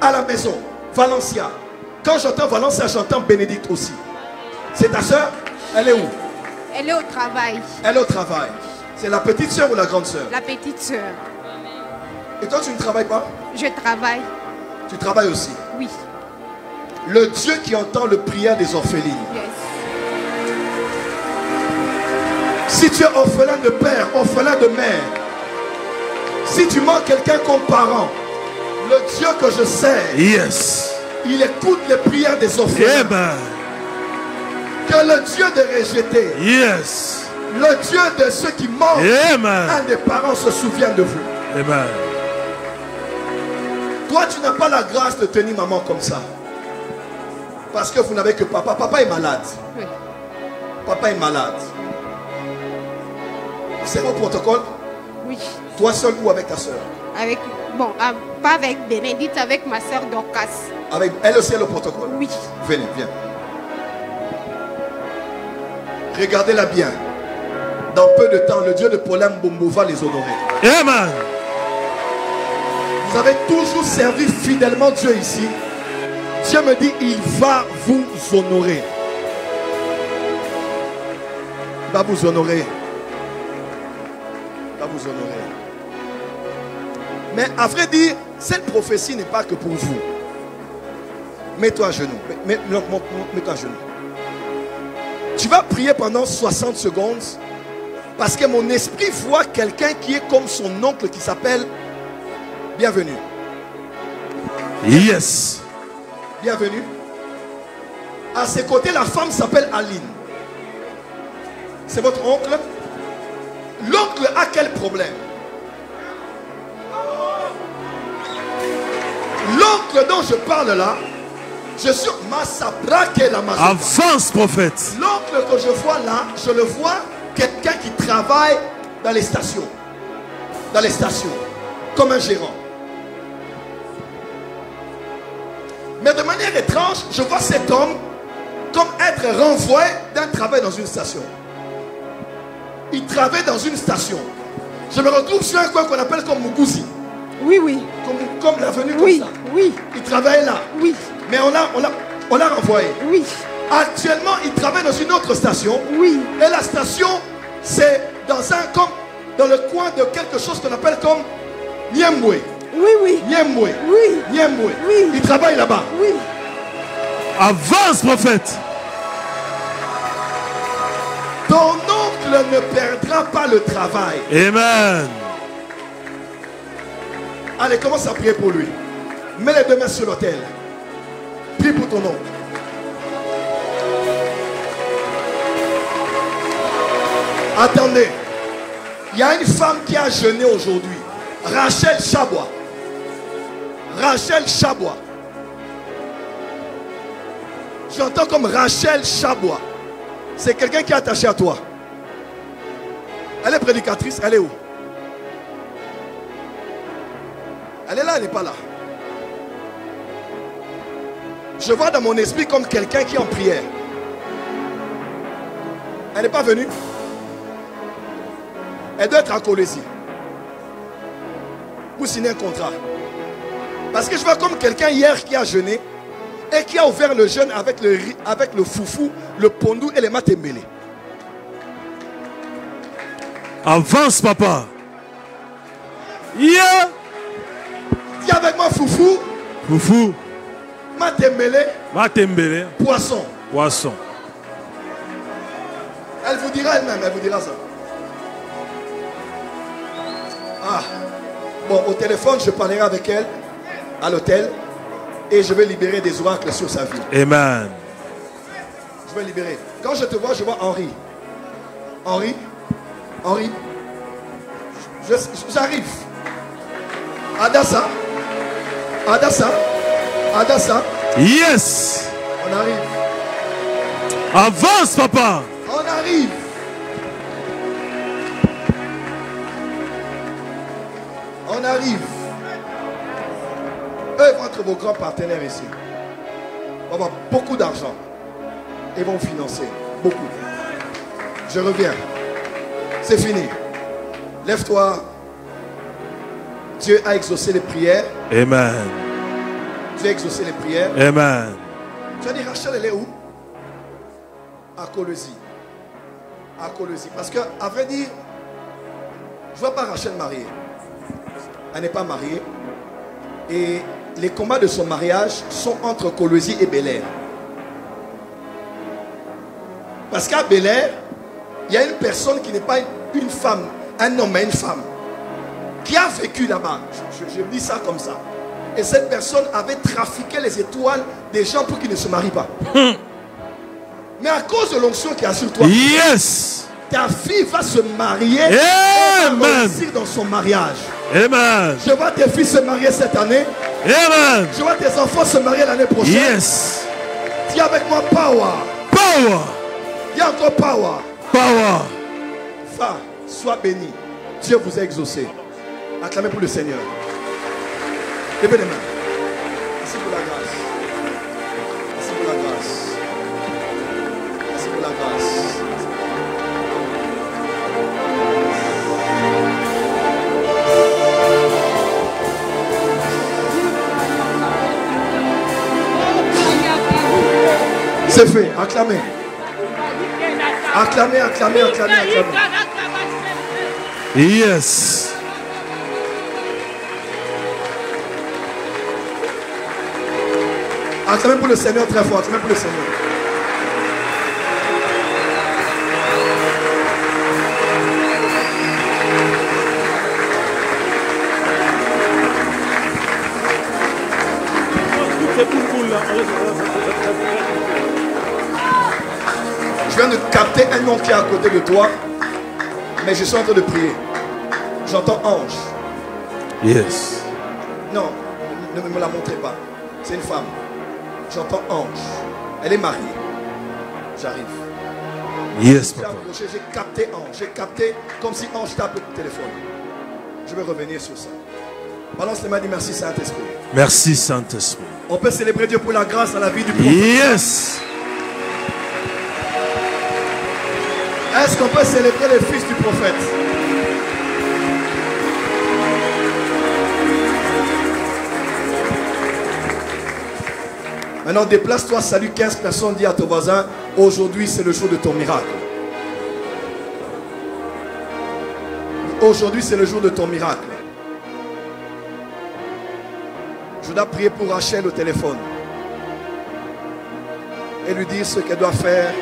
À la maison. Valencia. Quand j'entends Valencia, j'entends Bénédicte aussi. C'est ta soeur? Elle est où? Elle est au travail. Elle est au travail. C'est la petite soeur ou la grande soeur? La petite sœur. Et toi, tu ne travailles pas? Je travaille. Tu travailles aussi. Oui. Le Dieu qui entend le prière des orphelines. Yes. Si tu es orphelin de père, orphelin de mère, si tu manques quelqu'un comme parent, le Dieu que je sers, Yes. il écoute les prières des orphelins. Amen. Que le Dieu des rejetés, Yes. le Dieu de ceux qui manquent, Amen. un des parents se souvient de vous. Amen. Toi, tu n'as pas la grâce de tenir maman comme ça. Parce que vous n'avez que papa. Papa est malade. Oui. Papa est malade. C'est au protocole. Oui. Toi seul ou avec ta soeur? Avec, bon, pas avec Bénédicte, avec ma sœur Dorcas. Avec elle aussi, elle est au protocole. Oui. Venez, viens. Regardez-la bien. Dans peu de temps, le Dieu de Paulin Mbombo va les honorer. Amen. Vous avez toujours servi fidèlement Dieu ici. Dieu me dit, il va vous honorer. Il va vous honorer. Il va vous honorer. Mais à vrai dire, cette prophétie n'est pas que pour vous. Mets-toi à genoux. Mets-toi à genoux. Tu vas prier pendant 60 secondes parce que mon esprit voit quelqu'un qui est comme son oncle qui s'appelle Bienvenue. Yes. Bienvenue. À ses côtés, la femme s'appelle Aline. C'est votre oncle. L'oncle a quel problème? L'oncle dont je parle là, je suis Massabra qui est la majorité. Avance, prophète. L'oncle que je vois là, je le vois quelqu'un qui travaille dans les stations. Dans les stations. Comme un gérant. Mais de manière étrange, je vois cet homme comme être renvoyé d'un travail dans une station. Il travaille dans une station. Je me retrouve sur un coin qu'on appelle comme Muguzi. Oui, oui. Comme l'avenue comme Oui, ça. oui, Il travaille là. oui, Mais on l'a renvoyé. oui, Actuellement, il travaille dans une autre station. oui. Et la station, c'est dans le coin de quelque chose qu'on appelle comme Niembwe. Oui, oui. Niembwe. Oui. Niembwe. Oui. Il travaille là-bas. Oui. Avance, prophète. Ton oncle ne perdra pas le travail. Amen. Allez, commence à prier pour lui. Mets les deux mains sur l'autel. Prie pour ton oncle. Attendez. Il y a une femme qui a jeûné aujourd'hui. Rachel Chabois. Rachel Chabois. J'entends comme Rachel Chabois. C'est quelqu'un qui est attaché à toi. Elle est prédicatrice. Elle est où? Elle est là, elle n'est pas là. Je vois dans mon esprit comme quelqu'un qui est en prière. Elle n'est pas venue. Elle doit être à Colosie pour signer un contrat. Parce que je vois comme quelqu'un hier qui a jeûné et qui a ouvert le jeûne avec le riz, avec le foufou, le pondou et les matembele. Avance, papa. Yeah. Dis avec moi foufou, Foufou. matembele, Matembele. poisson. Poisson. Elle vous dira elle-même, elle vous dira ça. Ah. Bon, au téléphone, je parlerai avec elle à l'hôtel et je vais libérer des oracles sur sa vie. Amen. Je vais libérer. Quand je te vois, je vois Henri. Henri. Henri. J'arrive. Adassa. Adassa. Adassa. Yes. On arrive. Avance, papa. On arrive. On arrive. Eux vont être vos grands partenaires ici. On va avoir beaucoup d'argent. Ils vont financer. Beaucoup. Je reviens. C'est fini. Lève-toi. Dieu a exaucé les prières. Amen. Dieu a exaucé les prières. Amen. Tu as dit Rachel, elle est où? À Colosie. À Colosie. Parce que, à vrai dire, je ne vois pas Rachel mariée. Elle n'est pas mariée. Et les combats de son mariage sont entre Colosie et Bel-Air. Parce qu'à Bel-Air, il y a une personne qui n'est pas une femme, un homme mais une femme, qui a vécu là-bas. Je dis ça comme ça. Et cette personne avait trafiqué les étoiles des gens pour qu'ils ne se marient pas. Mais à cause de l'onction qui est sur toi, Yes. ta fille va se marier. Amen. Et va réussir dans son mariage. Amen. Je vois tes filles se marier cette année. Amen. Je vois tes enfants se marier l'année prochaine. Yes. Dis avec moi power. Power. Dis encore power. Power. Va, sois béni. Dieu vous a exaucé. Acclamez pour le Seigneur. Levez les mains. Merci pour la grâce. Merci pour la grâce. Merci pour la grâce. C'est fait. Acclamez. Acclamez, acclamez, acclamez, acclamez. Yes. Acclamez pour le Seigneur très fort. Acclamez pour le Seigneur. Je viens de capter un nom qui est à côté de toi, mais je suis en train de prier. J'entends ange. Yes. Non, ne me la montrez pas. C'est une femme. J'entends ange. Elle est mariée. J'arrive. Yes, J'ai papa. approché, j'ai capté ange. J'ai capté comme si ange tape le téléphone. Je vais revenir sur ça. Balance les mains, dis merci Saint-Esprit. Merci, Saint-Esprit. On peut célébrer Dieu pour la grâce dans la vie du prophète. Yes. Est-ce qu'on peut célébrer le fils du prophète? Maintenant, déplace-toi, salue 15 personnes, dis à ton voisin, aujourd'hui c'est le jour de ton miracle. Aujourd'hui c'est le jour de ton miracle. Je dois prier pour Rachel au téléphone. Et lui dire ce qu'elle doit faire.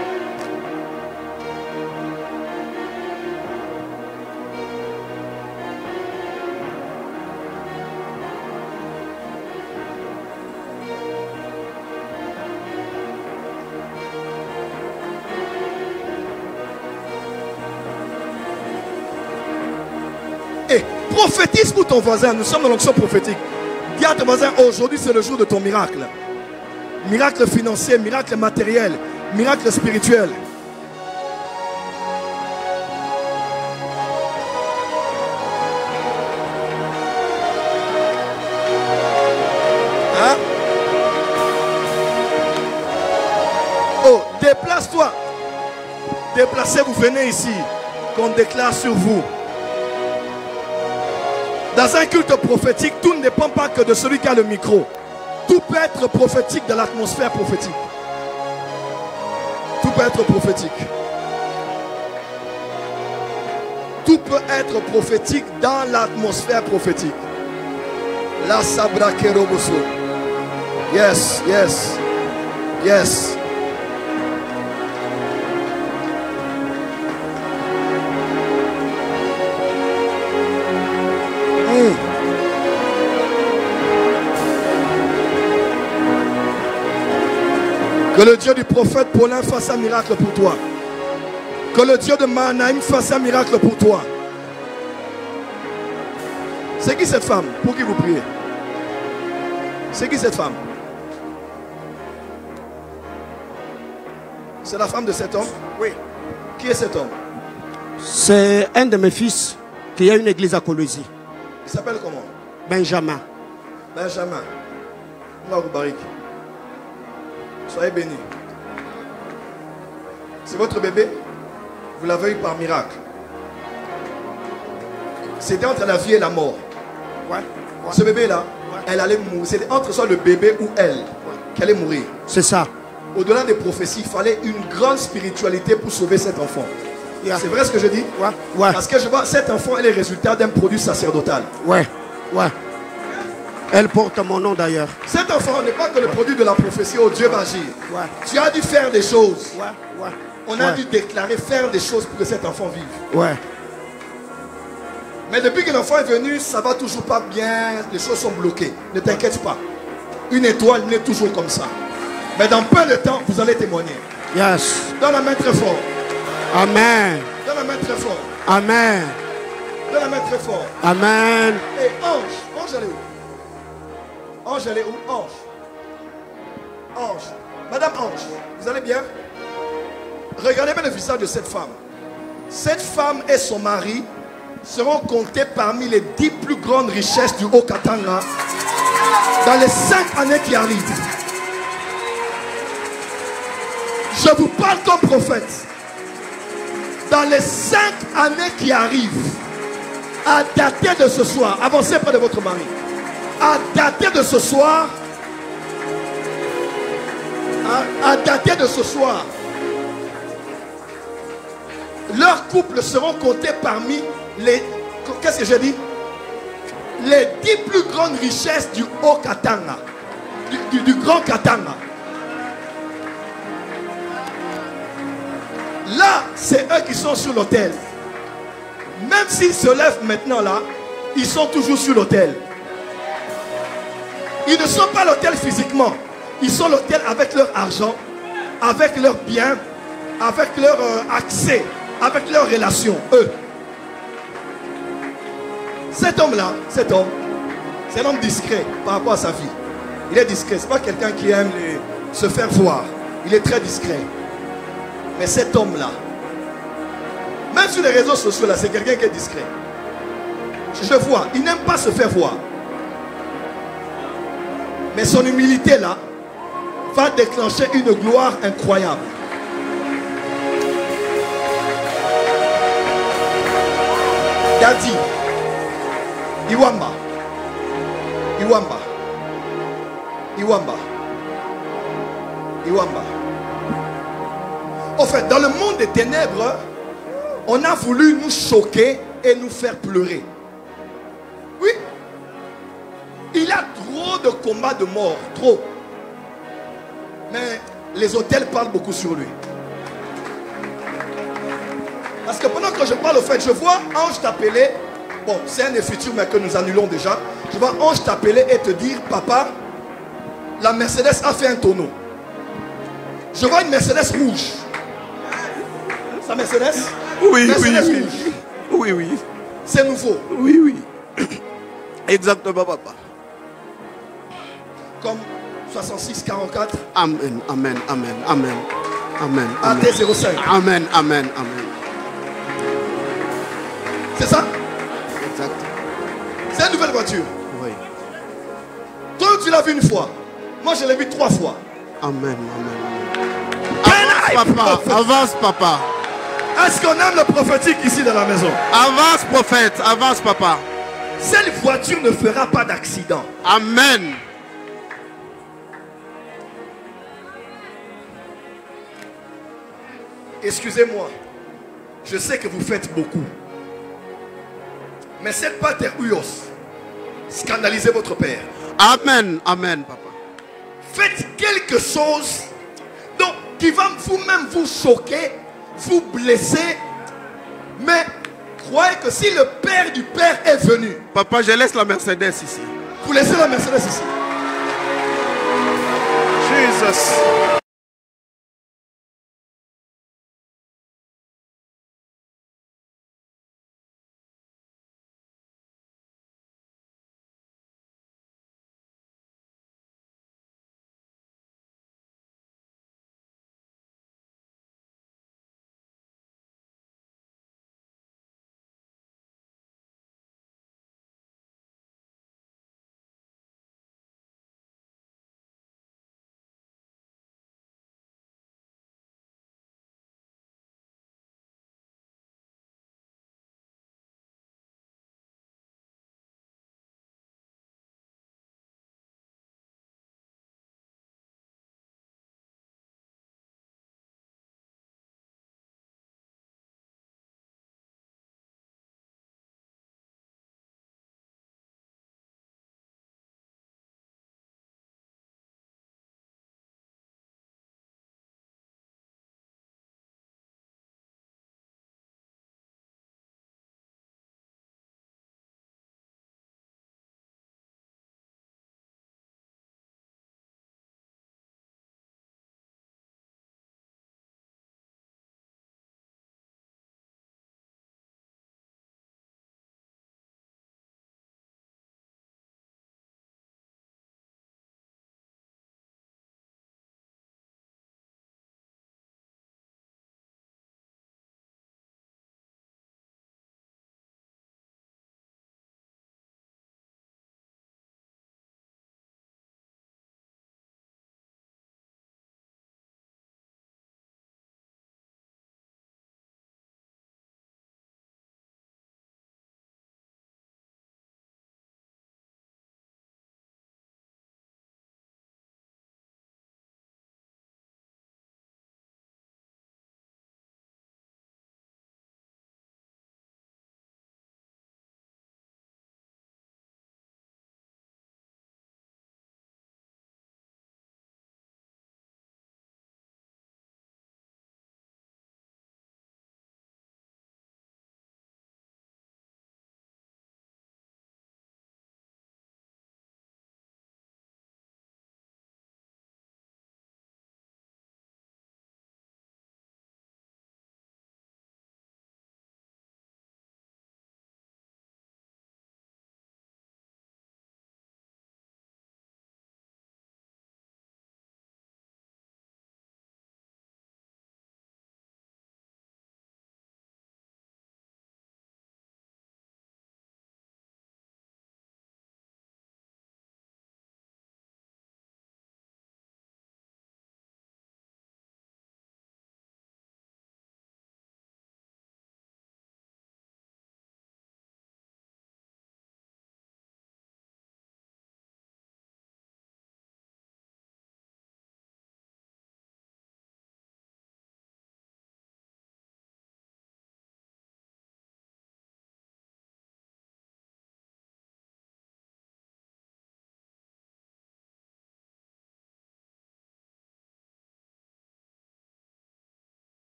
Et prophétise pour ton voisin. Nous sommes dans l'onction prophétique. Dis à ton voisin, aujourd'hui c'est le jour de ton miracle. Miracle financier, miracle matériel, miracle spirituel. Hein? Oh, déplace-toi. Déplacez-vous, venez ici. Qu'on déclare sur vous. Dans un culte prophétique, tout ne dépend pas que de celui qui a le micro. Tout peut être prophétique dans l'atmosphère prophétique. Tout peut être prophétique. Tout peut être prophétique dans l'atmosphère prophétique. La sabra keroboso. Yes, yes, yes. Que le Dieu du prophète Paulin fasse un miracle pour toi. Que le Dieu de Manaïm fasse un miracle pour toi. C'est qui cette femme? Pour qui vous priez? C'est qui cette femme? C'est la femme de cet homme? Oui. Qui est cet homme? C'est un de mes fils qui a une église à Colosie. Il s'appelle comment? Benjamin. Benjamin. Allah vous barik. Soyez bénis. C'est votre bébé? Vous l'avez eu par miracle. C'était entre la vie et la mort. Ouais. Ce bébé-là, elle allait mourir. C'était entre soit le bébé ou elle qui allait mourir. C'est ça. Au-delà des prophéties, il fallait une grande spiritualité pour sauver cet enfant. C'est vrai ce que je dis? Ouais. Parce que je vois, cet enfant est le résultat d'un produit sacerdotal. Ouais. Elle porte mon nom d'ailleurs. Cet enfant n'est pas que le produit de la prophétie. Oh, Dieu va agir. Ouais. Tu as dû faire des choses. Ouais. On a dû déclarer, faire des choses pour que cet enfant vive. Ouais. Mais depuis que l'enfant est venu, ça va toujours pas bien. Les choses sont bloquées. Ne t'inquiète pas. Une étoile n'est toujours comme ça. Mais dans peu de temps, vous allez témoigner. Yes. Donne la main très fort. Amen. Donne la main très fort. Amen. Donne la main très fort. Amen. Et Ange elle est où? Ange, elle est où? Ange. Madame Ange, vous allez bien? Regardez bien le visage de cette femme. Cette femme et son mari seront comptés parmi les 10 plus grandes richesses du Haut-Katanga dans les 5 années qui arrivent. Je vous parle comme prophète. Dans les 5 années qui arrivent, à dater de ce soir, avancez près de votre mari. À dater de ce soir, leurs couples seront comptés parmi les, qu'est-ce que j'ai dit? Les 10 plus grandes richesses du Haut-Katanga, du Grand Katanga. Là, c'est eux qui sont sur l'autel. Même s'ils se lèvent maintenant là, ils sont toujours sur l'autel. Ils ne sont pas l'autel physiquement. Ils sont l'autel avec leur argent, avec leurs biens, avec leur accès, avec leurs relations, eux. Cet homme-là, c'est un homme discret par rapport à sa vie. Il est discret. Ce n'est pas quelqu'un qui aime se faire voir. Il est très discret. Mais cet homme-là, même sur les réseaux sociaux, là, c'est quelqu'un qui est discret. Je vois, il n'aime pas se faire voir. Mais son humilité, là, va déclencher une gloire incroyable. Daddy, Iwamba. En fait, dans le monde des ténèbres, on a voulu nous choquer et nous faire pleurer. Oui. Il a trop trop de combats de mort, trop. Mais les hôtels parlent beaucoup sur lui. Parce que pendant que je parle au fait, je vois Ange t'appeler. Bon, c'est un des futurs, mais que nous annulons déjà. Je vois Ange t'appeler et te dire, papa, la Mercedes a fait un tonneau. Je vois une Mercedes rouge. Sa Mercedes? Oui, Mercedes oui, rouge. oui. Oui, oui. C'est nouveau. Oui, oui. Exactement, papa. Comme 6644 Amen, amen, amen, amen. Amen. Amen. AT05. Amen, amen, amen. C'est ça? Exact. C'est une nouvelle voiture. Oui. Toi, tu l'as vu une fois. Moi, je l'ai vu 3 fois. Amen, amen. Avance, papa. Avance, papa. Est-ce qu'on aime le prophétique ici dans la maison? Avance, prophète. Avance, papa. Cette voiture ne fera pas d'accident. Amen. Excusez-moi. Je sais que vous faites beaucoup. Mais cette pater huios, scandalisez votre père. Amen, amen, papa. Faites quelque chose donc, qui va vous-même vous choquer, vous blesser. Mais croyez que si le père du père est venu, Papa, je laisse la Mercedes ici. vous laissez la Mercedes ici. Jesus.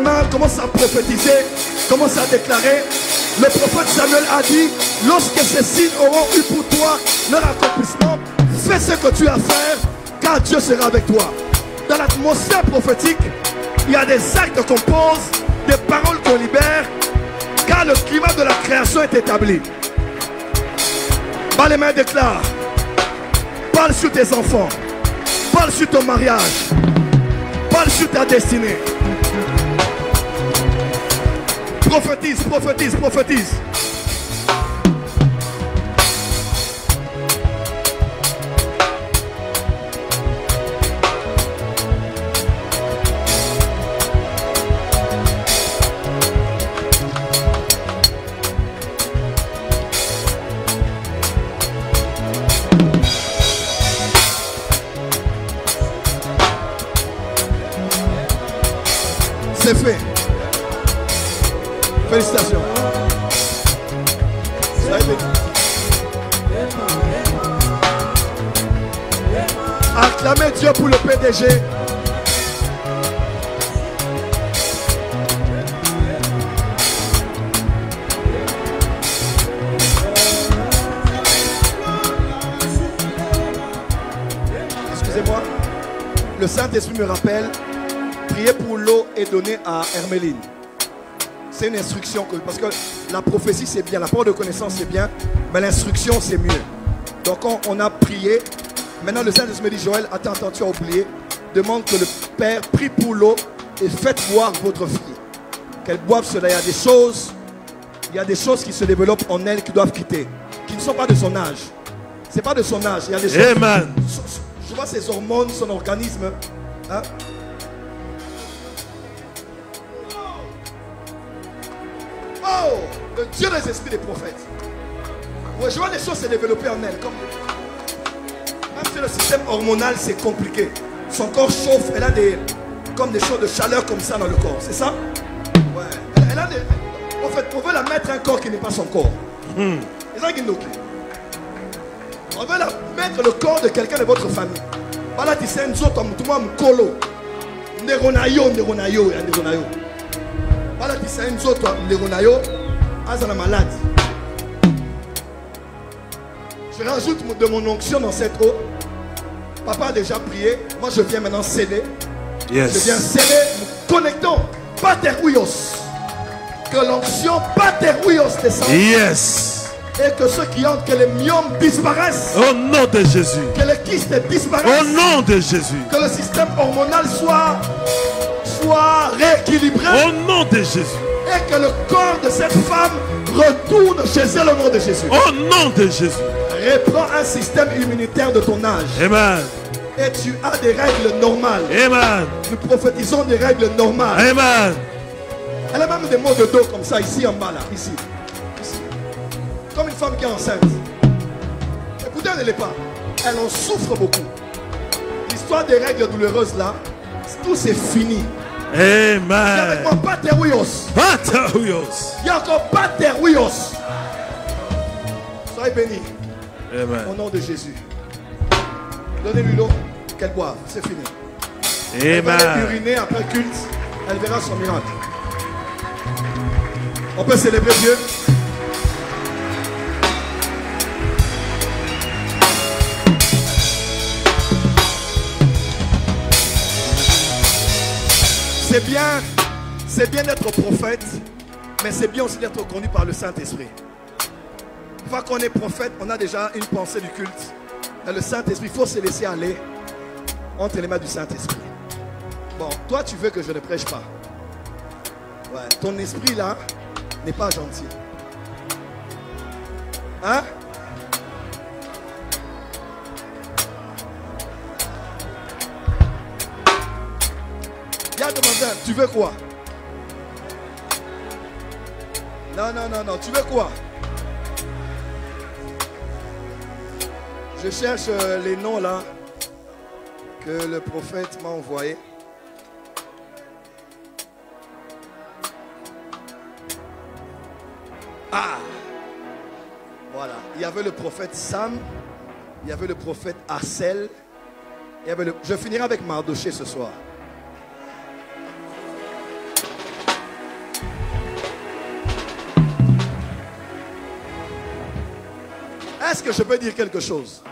mains, commence à prophétiser, commence à déclarer. Le prophète Samuel a dit, lorsque ces signes auront eu pour toi leur accomplissement, fais ce que tu as à faire, car Dieu sera avec toi. Dans l'atmosphère prophétique, il y a des actes qu'on pose, des paroles qu'on libère, car le climat de la création est établi. Bas les mains, déclare. Parle sur tes enfants. Parle sur ton mariage. Parle sur ta destinée. Prophétise, prophétise, prophétise. C'est fait. Félicitations. Soyez bénis. Acclamez Dieu pour le PDG. Excusez-moi. Le Saint-Esprit me rappelle. Prier pour l'eau est donné à Herméline. C'est une instruction, parce que la prophétie c'est bien, la parole de connaissance c'est bien, mais l'instruction c'est mieux. Donc on a prié. Maintenant le Saint-Esprit me dit, Joël, attends, tu as oublié. Demande que le Père prie pour l'eau et faites boire votre fille. Qu'elle boive cela. Il y a des choses qui se développent en elle qui doivent quitter, qui ne sont pas de son âge. C'est pas de son âge. Il y a des choses. Amen. Je vois ses hormones, son organisme. Hein? Oh, le Dieu des esprits des prophètes. Ouais, je vois les choses se développer en elle. Même si le système hormonal c'est compliqué. Son corps chauffe, elle a comme des choses de chaleur comme ça dans le corps. C'est ça? Ouais. Elle a des. En fait, on veut la mettre un corps qui n'est pas son corps. C'est ça qui nous. On veut la mettre le corps de quelqu'un de votre famille. Voilà, tu sais, nous autres, tout le monde colo. Neronayo. Voilà, tu sais, nous autres, Neronayo, Azana malade. Je rajoute de mon onction dans cette eau. Papa a déjà prié. Moi, je viens maintenant sceller. Yes. Je viens sceller, nous connectons. Paterouillos. Que l'onction Paterouillos descende. Yes. Et que ceux qui entrent, que les myomes disparaissent. Au nom de Jésus. Que les kystes disparaissent. Au nom de Jésus. Que le système hormonal soit rééquilibré. Au nom de Jésus. Et que le corps de cette femme retourne chez elle au nom de Jésus. Au nom de Jésus. Reprends un système immunitaire de ton âge. Amen. Et tu as des règles normales. Amen. Nous prophétisons des règles normales. Amen. Elle a même des maux de dos comme ça, ici en bas, là, ici. Comme une femme qui est enceinte. Écoutez, elle ne l'est pas. Elle en souffre beaucoup. L'histoire des règles douloureuses là, tout c'est fini. Amen. Il y a avec moi Paterouillos. Paterouillos. Il y a encore Paterouillos. Soyez bénis. Amen. Au nom de Jésus. Donnez-lui l'eau, qu'elle boive. C'est fini. Elle va aller uriner après culte. Elle verra son miracle. On peut célébrer Dieu. C'est bien d'être prophète, mais c'est bien aussi d'être conduit par le Saint-Esprit. Une fois qu'on est prophète, on a déjà une pensée du culte. Mais le Saint-Esprit, il faut se laisser aller entre les mains du Saint-Esprit. Bon, toi tu veux que je ne prêche pas. Ouais, ton esprit là n'est pas gentil. Hein? Viens demander, tu veux quoi? Non, tu veux quoi? Je cherche les noms là que le prophète m'a envoyés. Ah! Voilà, il y avait le prophète Sam, il y avait le prophète Arcel, il y avait je finirai avec Mardoché ce soir. Est-ce que je peux dire quelque chose?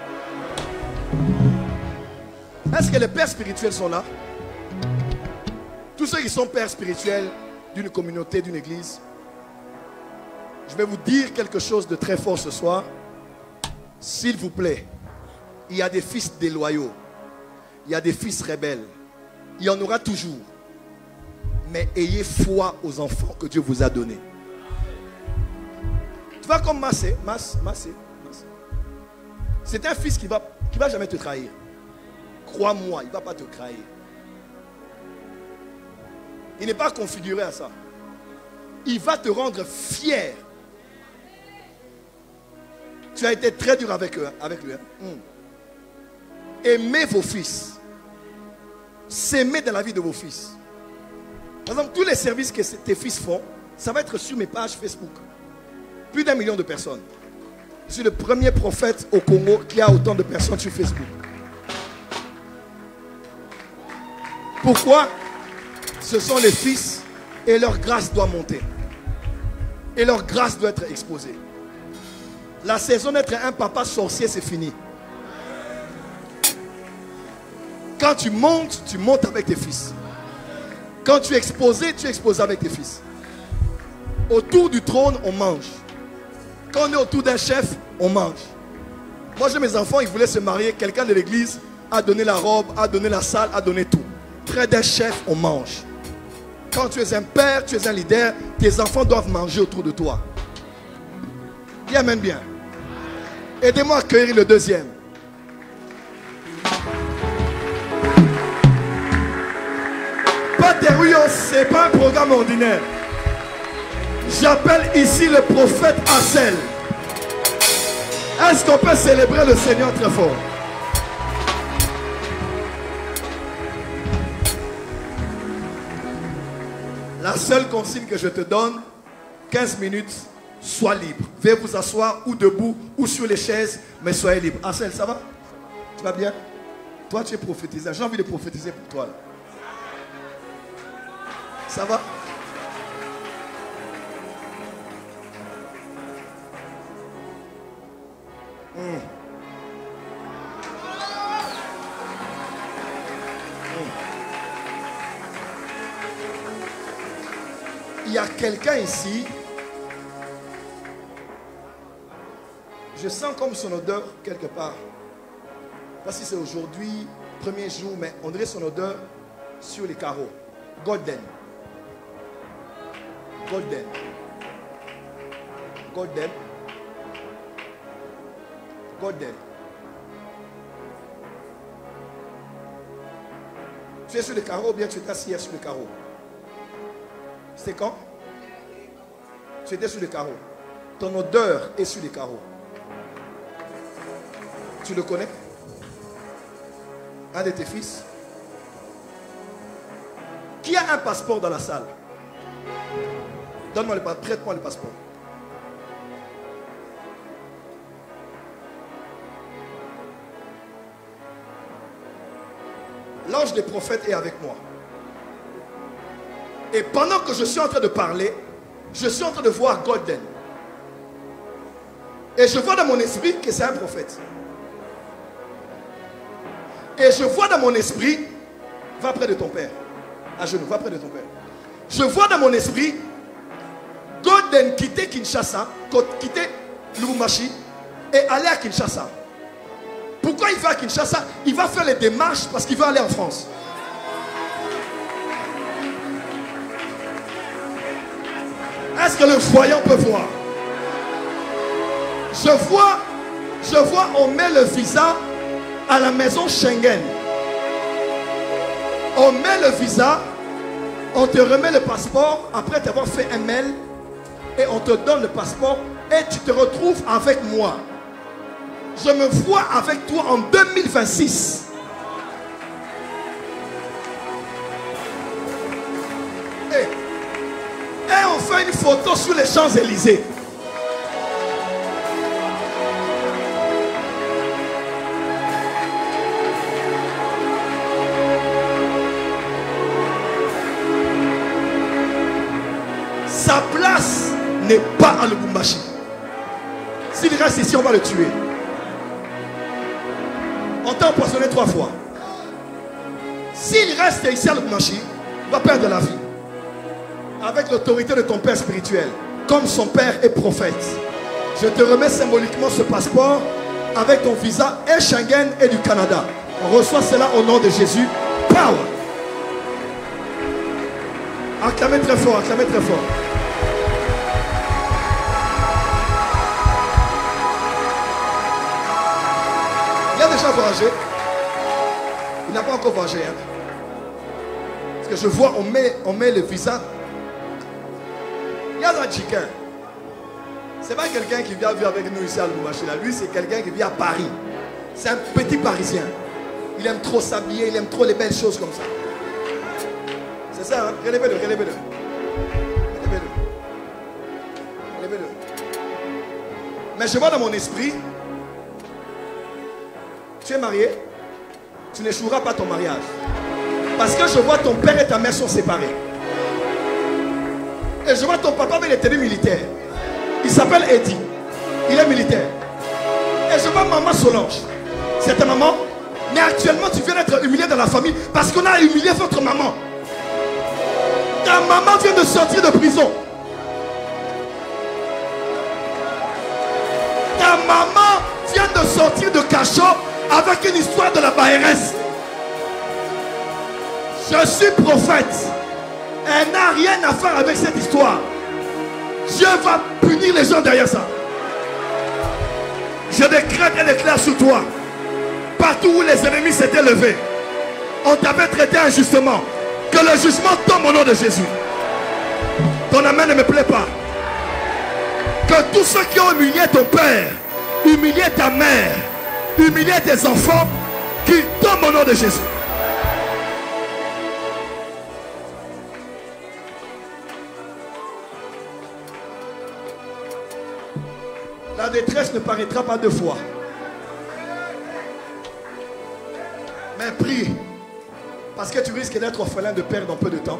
Est-ce que les pères spirituels sont là? Tous ceux qui sont pères spirituels d'une communauté, d'une église, je vais vous dire quelque chose de très fort ce soir. S'il vous plaît, il y a des fils déloyaux, il y a des fils rebelles, il y en aura toujours. Mais ayez foi aux enfants que Dieu vous a donnés. Tu vois comme Massé. C'est un fils qui va jamais te trahir. Crois-moi, il ne va pas te trahir. Il n'est pas configuré à ça. Il va te rendre fier. Tu as été très dur avec lui. Aimez vos fils. S'aimer dans la vie de vos fils. Par exemple, tous les services que tes fils font, ça va être sur mes pages Facebook. Plus d'1 million de personnes. Je suis le premier prophète au Congo qui a autant de personnes sur Facebook. Pourquoi? Ce sont les fils et leur grâce doit monter. Et leur grâce doit être exposée. La saison d'être un papa sorcier, c'est fini. Quand tu montes avec tes fils. Quand tu es exposé avec tes fils. Autour du trône, on mange. Quand on est autour d'un chef, on mange. Moi, j'ai mes enfants, ils voulaient se marier. Quelqu'un de l'église a donné la robe, a donné la salle, a donné tout. Près d'un chef, on mange. Quand tu es un père, tu es un leader, tes enfants doivent manger autour de toi. Dis amen bien. Aidez-moi à accueillir le deuxième. Pateruyo, ce n'est pas un programme ordinaire. J'appelle ici le prophète Hassel. Est-ce qu'on peut célébrer le Seigneur très fort? La seule consigne que je te donne, 15 minutes, sois libre. Veuillez vous asseoir ou debout ou sur les chaises, mais soyez libre. Hassel, ça va? Tu vas bien? Toi, tu es prophétisé. J'ai envie de prophétiser pour toi. Là. Ça va? Il y a quelqu'un ici, je sens comme son odeur quelque part. Pas si c'est aujourd'hui, premier jour, mais on dirait son odeur sur les carreaux. Golden. Golden. Golden. Golden. Tu es sur le carreau ou bien tu es assis sur le carreau? C'est quand? Tu étais sur le carreau. Ton odeur est sur les carreaux. Tu le connais? Un de tes fils? Qui a un passeport dans la salle? Donne-moi le passeport. Prête-moi le passeport. L'ange des prophètes est avec moi. Et pendant que je suis en train de parler, je suis en train de voir Golden. Et je vois dans mon esprit que c'est un prophète. Et je vois dans mon esprit, va près de ton père. À genoux, va près de ton père. Je vois dans mon esprit, Golden quitter Kinshasa, quitter Lubumbashi et aller à Kinshasa. Pourquoi il va à Kinshasa? Il va faire les démarches parce qu'il veut aller en France. Est-ce que le voyant peut voir? Je vois, on met le visa à la maison Schengen. On met le visa, on te remet le passeport après t'avoir fait un mail et on te donne le passeport et tu te retrouves avec moi. Je me vois avec toi en 2026. Et on fait une photo sur les Champs-Élysées. Sa place n'est pas à Lubumbashi. S'il reste ici, on va le tuer. On t'a empoisonné 3 fois. S'il reste ici à Lubumbashi, il va perdre la vie. Avec l'autorité de ton père spirituel, comme son père est prophète. Je te remets symboliquement ce passeport avec ton visa et Schengen et du Canada. On reçoit cela au nom de Jésus. Power. Acclamez très fort, acclamez très fort. Il a déjà voyagé. Il n'a pas encore voyagé. Hein? Parce que je vois, on met le visa. Il y a un chicken. C'est pas quelqu'un qui vient vivre avec nous ici à Lubumbashi. Lui, c'est quelqu'un qui vit à Paris. C'est un petit Parisien. Il aime trop s'habiller, il aime trop les belles choses comme ça. C'est ça, hein? Relevez-le, relevez-le. Relevez-le. Relevez-le. Mais je vois dans mon esprit, tu es marié, tu n'échoueras pas ton mariage. Parce que je vois ton père et ta mère sont séparés. Et je vois ton papa avec les tenues militaires. Il s'appelle Eddie. Il est militaire. Et je vois maman Solange. C'est ta maman. Mais actuellement, tu viens d'être humilié dans la famille parce qu'on a humilié votre maman. Ta maman vient de sortir de prison. Ta maman vient de sortir de cachot avec une histoire de la BRS. Je suis prophète. Elle n'a rien à faire avec cette histoire. Dieu va punir les gens derrière ça. Je décrète et déclare sur toi. Partout où les ennemis s'étaient levés, on t'avait traité injustement. Que le jugement tombe au nom de Jésus. Ton amen ne me plaît pas. Que tous ceux qui ont humilié ton père, humilié ta mère, humilié tes enfants, qu'ils tombent au nom de Jésus. La détresse ne paraîtra pas 2 fois. Mais prie. Parce que tu risques d'être orphelin de père dans peu de temps.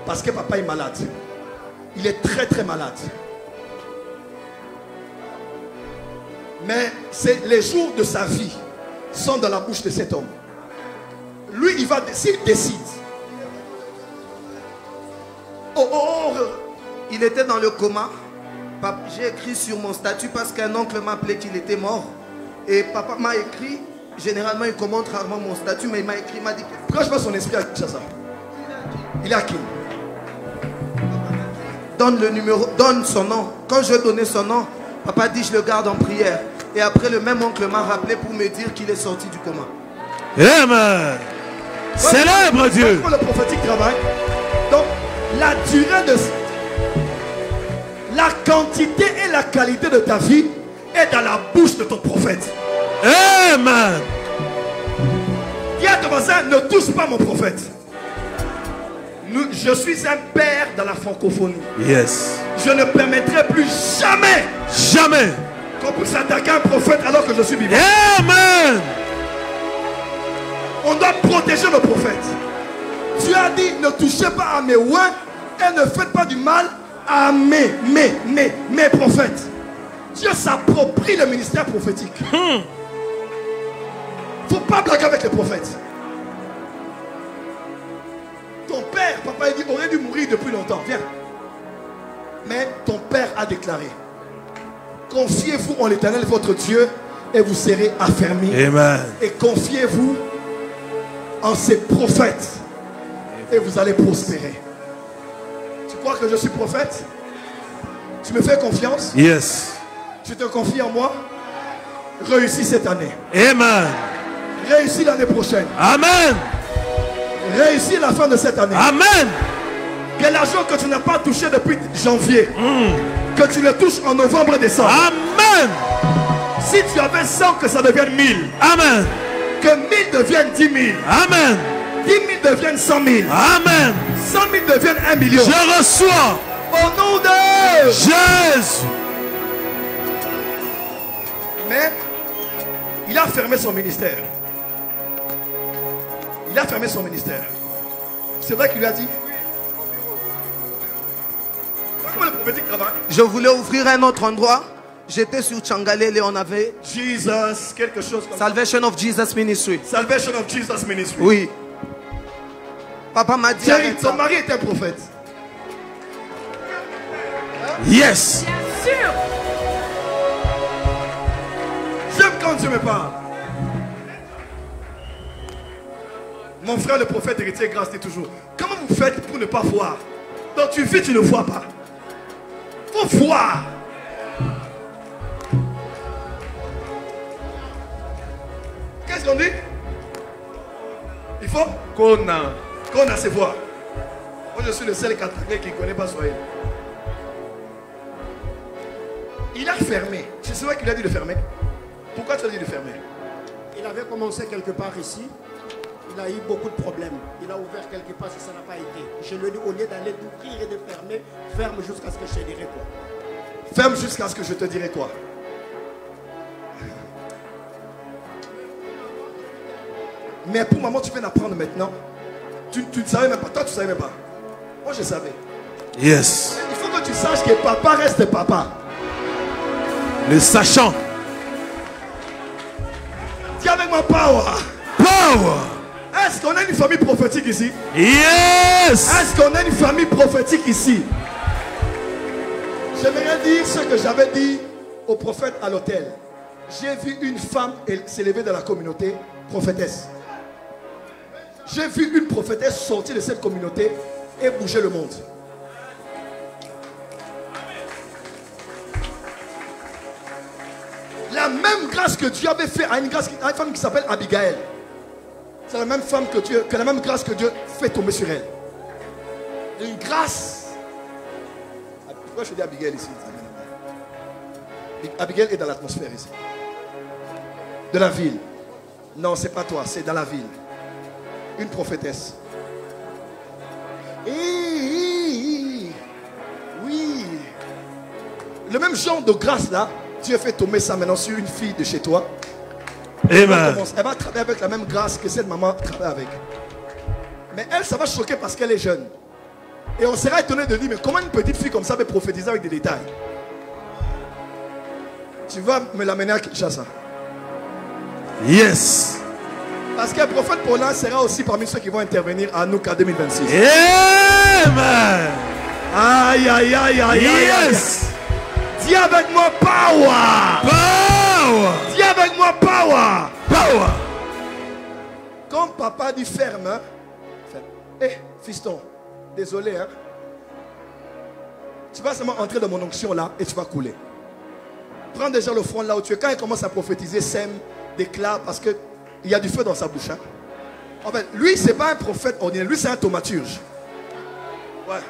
Parce que papa est malade. Il est très très malade. Mais les jours de sa vie sont dans la bouche de cet homme. Lui, il va, s'il décide. Il était dans le coma. J'ai écrit sur mon statut parce qu'un oncle m'a appelé qu'il était mort. Et papa m'a écrit. Généralement, il commente rarement mon statut, mais il m'a écrit, il m'a dit que... Pourquoi je vois son esprit à Kinshasa? Il est à qui? Donne le numéro, donne son nom. Quand je donnais son nom, papa dit je le garde en prière. Et après, le même oncle m'a rappelé pour me dire qu'il est sorti du coma. Amen. Célèbre Dieu. Le prophétique travaille. Donc, la durée de... La quantité et la qualité de ta vie est dans la bouche de ton prophète. Amen. Dis à ton voisin, ne touche pas mon prophète. Je suis un père dans la francophonie. Yes. Je ne permettrai plus jamais, jamais qu'on puisse s'attaquer à un prophète alors que je suis vivant. Amen. On doit protéger le prophète. Dieu a dit, ne touchez pas à mes ouins et ne faites pas du mal à mes prophètes. Dieu s'approprie le ministère prophétique. Faut pas blaguer avec les prophètes. Ton père, papa, il dit, aurait dû mourir depuis longtemps. Viens. Mais ton père a déclaré, confiez-vous en l'Éternel votre Dieu et vous serez affermis. Amen. Et confiez-vous en ses prophètes et vous allez prospérer. Tu crois que je suis prophète? Tu me fais confiance? Yes. Tu te confies en moi? Réussis cette année. Amen. Réussis l'année prochaine. Amen. Réussis la fin de cette année. Amen. Que l'argent que tu n'as pas touché depuis janvier, que tu le touches en novembre et décembre. Amen. Si tu avais 100, que ça devienne 1000. Amen. Que 1000 devienne 10 000. Amen. 10 000 devienne 100 000. Amen. 100 000 devienne 1 million. Je reçois. Au nom de Jésus. Mais il a fermé son ministère. Il a fermé son ministère. C'est vrai qu'il lui a dit. Comment le prophétique travaille? Je voulais ouvrir un autre endroit, J'étais sur Tchangalele, on avait Jesus, quelque chose comme Salvation of Jesus Ministry. ça. Salvation of Jesus Ministry. Oui. Papa m'a dit. Thierry, ton mari était prophète. Yes. Bien sûr. J'aime quand tu me parles. Mon frère le prophète héritier grâce dit toujours, comment vous faites pour ne pas voir? Donc tu vis, tu ne vois pas. Faut voir. Qu'est-ce qu'on dit? Il faut qu'on a ses voix. Moi je suis le seul catholique qui ne connaît pas Swahili. Il a fermé. C'est vrai qu'il a dit de fermer. Pourquoi tu as dit de fermer? Il avait commencé quelque part ici. Il a eu beaucoup de problèmes. Il a ouvert quelque part et ça n'a pas été. Je lui ai dit, au lieu d'aller d'ouvrir et de fermer, ferme jusqu'à ce que je te dirai quoi. Ferme jusqu'à ce que je te dirai quoi. Mais pour maman, tu viens d'apprendre maintenant. Tu ne savais même pas. Toi, tu ne savais même pas. Moi, je savais. Yes. Il faut que tu saches que papa reste papa. Le sachant. Dis avec moi, power. Power. Est-ce qu'on a une famille prophétique ici? Yes. Est-ce qu'on a une famille prophétique ici? J'aimerais dire ce que j'avais dit au prophète à l'hôtel. J'ai vu une femme s'élever dans la communauté, prophétesse. J'ai vu une prophétesse sortir de cette communauté et bouger le monde. La même grâce que Dieu avait fait à une femme qui s'appelle Abigail. C'est la même femme que la même grâce que Dieu fait tomber sur elle. Une grâce. Pourquoi je dis Abigail ici? Abigail est dans l'atmosphère ici. De la ville. Non, c'est pas toi, c'est dans la ville. Une prophétesse. Oui. Le même genre de grâce là, Dieu fait tomber ça maintenant sur une fille de chez toi. Amen. Elle va travailler avec la même grâce que cette maman travaille avec. Mais elle, ça va choquer parce qu'elle est jeune. Et on sera étonné de dire, mais comment une petite fille comme ça peut prophétiser avec des détails? Tu vas me l'amener à Kinshasa. Yes. Parce que le prophète Paulin sera aussi parmi ceux qui vont intervenir à Nouka 2026. Amen. Aïe, aïe, aïe, aïe, Yes. Dis avec moi power. Power. Dis avec moi power. Power. Quand papa dit ferme, hein, ferme. Hé, fiston, désolé, hein. Tu vas seulement entrer dans mon onction là et tu vas couler. Prends déjà le front là où tu es. Quand il commence à prophétiser, sème, déclare, parce qu'il y a du feu dans sa bouche. Hein. En fait, lui, ce n'est pas un prophète ordinaire. Lui, c'est un thaumaturge. Ouais.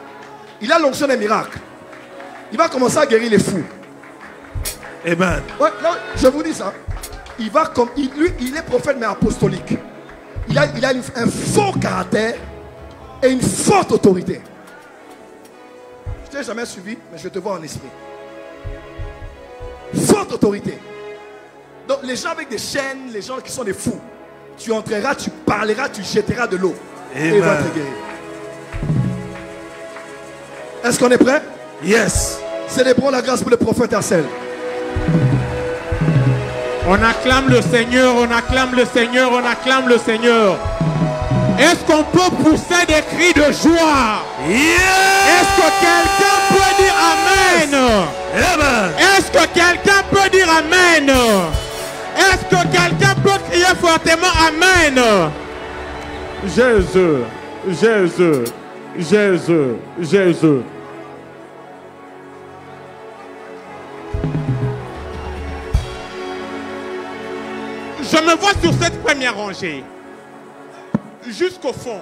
Il a l'onction des miracles. Il va commencer à guérir les fous. Amen. Ouais, là, je vous dis ça. Il va comme lui, il est prophète mais apostolique. Il a un fort caractère et une forte autorité. Je ne t'ai jamais suivi, mais je te vois en esprit. Forte autorité. Donc les gens avec des chaînes, les gens qui sont des fous, tu entreras, tu parleras, tu jetteras de l'eau. Et il va te guérir. Est-ce qu'on est prêt? Yes. Célébrons la grâce pour le prophète Arcel. On acclame le Seigneur, on acclame le Seigneur, on acclame le Seigneur. Est-ce qu'on peut pousser des cris de joie? Yes. Est-ce que quelqu'un peut dire Amen? Amen. Est-ce que quelqu'un peut dire Amen? Est-ce que quelqu'un peut crier fortement Amen? Jésus, Jésus, Jésus, Jésus. Je me vois sur cette première rangée, jusqu'au fond.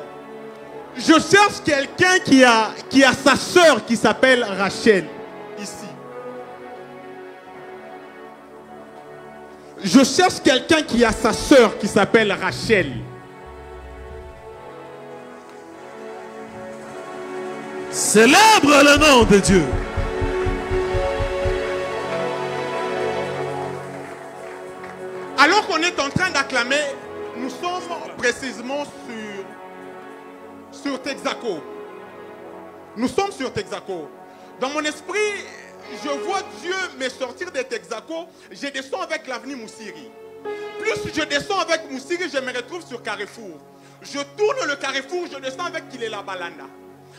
Je cherche quelqu'un qui a sa sœur qui s'appelle Rachel, ici. Je cherche quelqu'un qui a sa sœur qui s'appelle Rachel. Célèbre le nom de Dieu. Alors qu'on est en train d'acclamer, nous sommes précisément sur Texaco. Nous sommes sur Texaco. Dans mon esprit, je vois Dieu me sortir des Texaco, je descends avec l'avenue Moussiri. Plus je descends avec Moussiri, je me retrouve sur Carrefour. Je tourne le Carrefour, je descends avec Kilela Balanda.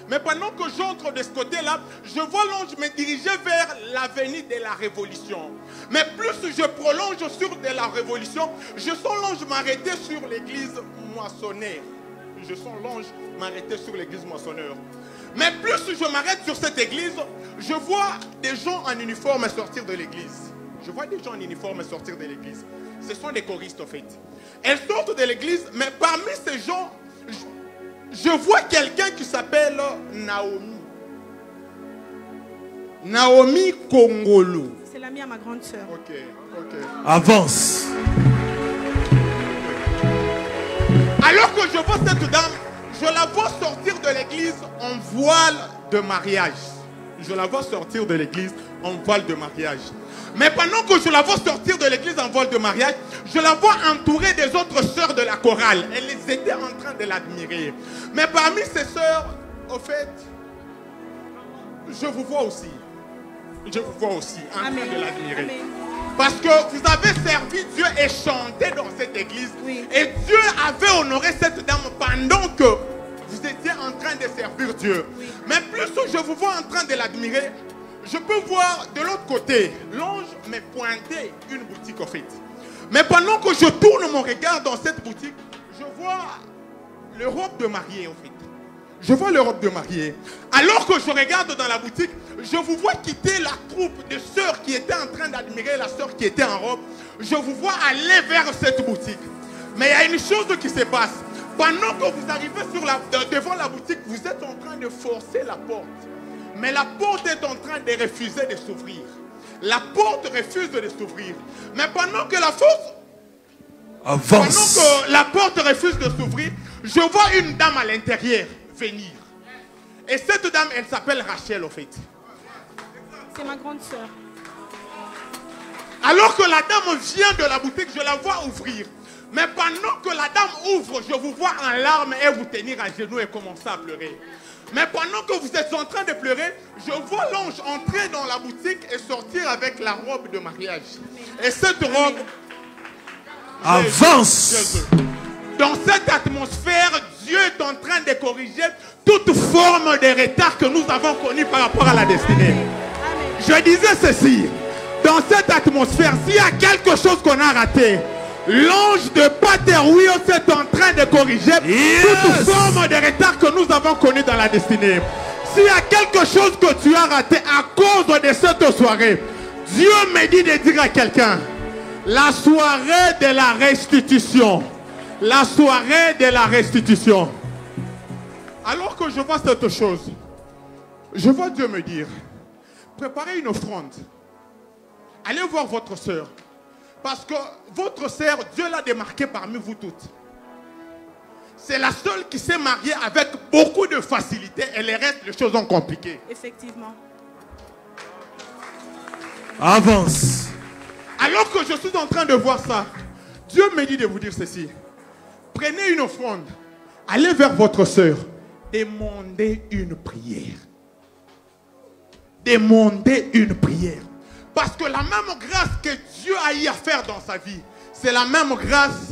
Mais pendant que j'entre de ce côté-là, je vois l'ange me diriger vers l'avenue de la Révolution. Mais plus je prolonge sur de la Révolution, je sens l'ange m'arrêter sur l'église Moissonneur. Je sens l'ange m'arrêter sur l'église Moissonneur. Mais plus je m'arrête sur cette église, je vois des gens en uniforme sortir de l'église. Je vois des gens en uniforme sortir de l'église. Ce sont des choristes en fait. Elles sortent de l'église, mais parmi ces gens, je vois quelqu'un qui s'appelle Naomi. Naomi Kongolo. C'est l'amie à ma grande sœur. Ok. Avance. Alors que je vois cette dame, je la vois sortir de l'église en voile de mariage. Je la vois sortir de l'église en voile de mariage. Mais pendant que je la vois sortir de l'église en voile de mariage, je la vois entourée des autres sœurs de la chorale. Elles étaient en train de l'admirer. Mais parmi ces sœurs, au fait, je vous vois aussi. Je vous vois aussi en train de l'admirer. Parce que vous avez servi Dieu et chanté dans cette église. Oui. Et Dieu avait honoré cette dame pendant que vous étiez en train de servir Dieu. Oui. Mais plus je vous vois en train de l'admirer, je peux voir de l'autre côté, l'ange me pointait une boutique en fait. Mais pendant que je tourne mon regard dans cette boutique, je vois le robe de mariée en fait. Je vois le robe de mariée. Alors que je regarde dans la boutique, je vous vois quitter la troupe de sœurs qui étaient en train d'admirer la sœur qui était en robe. Je vous vois aller vers cette boutique. Mais il y a une chose qui se passe. Pendant que vous arrivez devant la boutique, vous êtes en train de forcer la porte. Mais la porte est en train de refuser de s'ouvrir. La porte refuse de s'ouvrir. Mais pendant que la porte refuse de s'ouvrir, je vois une dame à l'intérieur venir. Et cette dame, elle s'appelle Rachel, en fait. C'est ma grande sœur. Alors que la dame vient de la boutique, je la vois ouvrir. Mais pendant que la dame ouvre, je vous vois en larmes et vous tenir à genoux et commencer à pleurer. Mais pendant que vous êtes en train de pleurer, je vois l'ange entrer dans la boutique et sortir avec la robe de mariage. Et cette robe... Avance! Dans cette atmosphère, Dieu est en train de corriger toute forme de retard que nous avons connu par rapport à la destinée. Je disais ceci, dans cette atmosphère, s'il y a quelque chose qu'on a raté, l'ange de Paterouille est en train de corriger toute forme de retard que nous avons connu dans la destinée. S'il y a quelque chose que tu as raté à cause de cette soirée, Dieu me dit de dire à quelqu'un, la soirée de la restitution. La soirée de la restitution. Alors que je vois cette chose, je vois Dieu me dire, préparez une offrande. Allez voir votre sœur. Parce que votre sœur, Dieu l'a démarquée parmi vous toutes. C'est la seule qui s'est mariée avec beaucoup de facilité et les restes, les choses sont compliquées. Effectivement. Avance. Alors que je suis en train de voir ça, Dieu me dit de vous dire ceci. Prenez une offrande. Allez vers votre sœur. Demandez une prière. Demandez une prière. Parce que la même grâce que Dieu a eu à faire dans sa vie, c'est la même grâce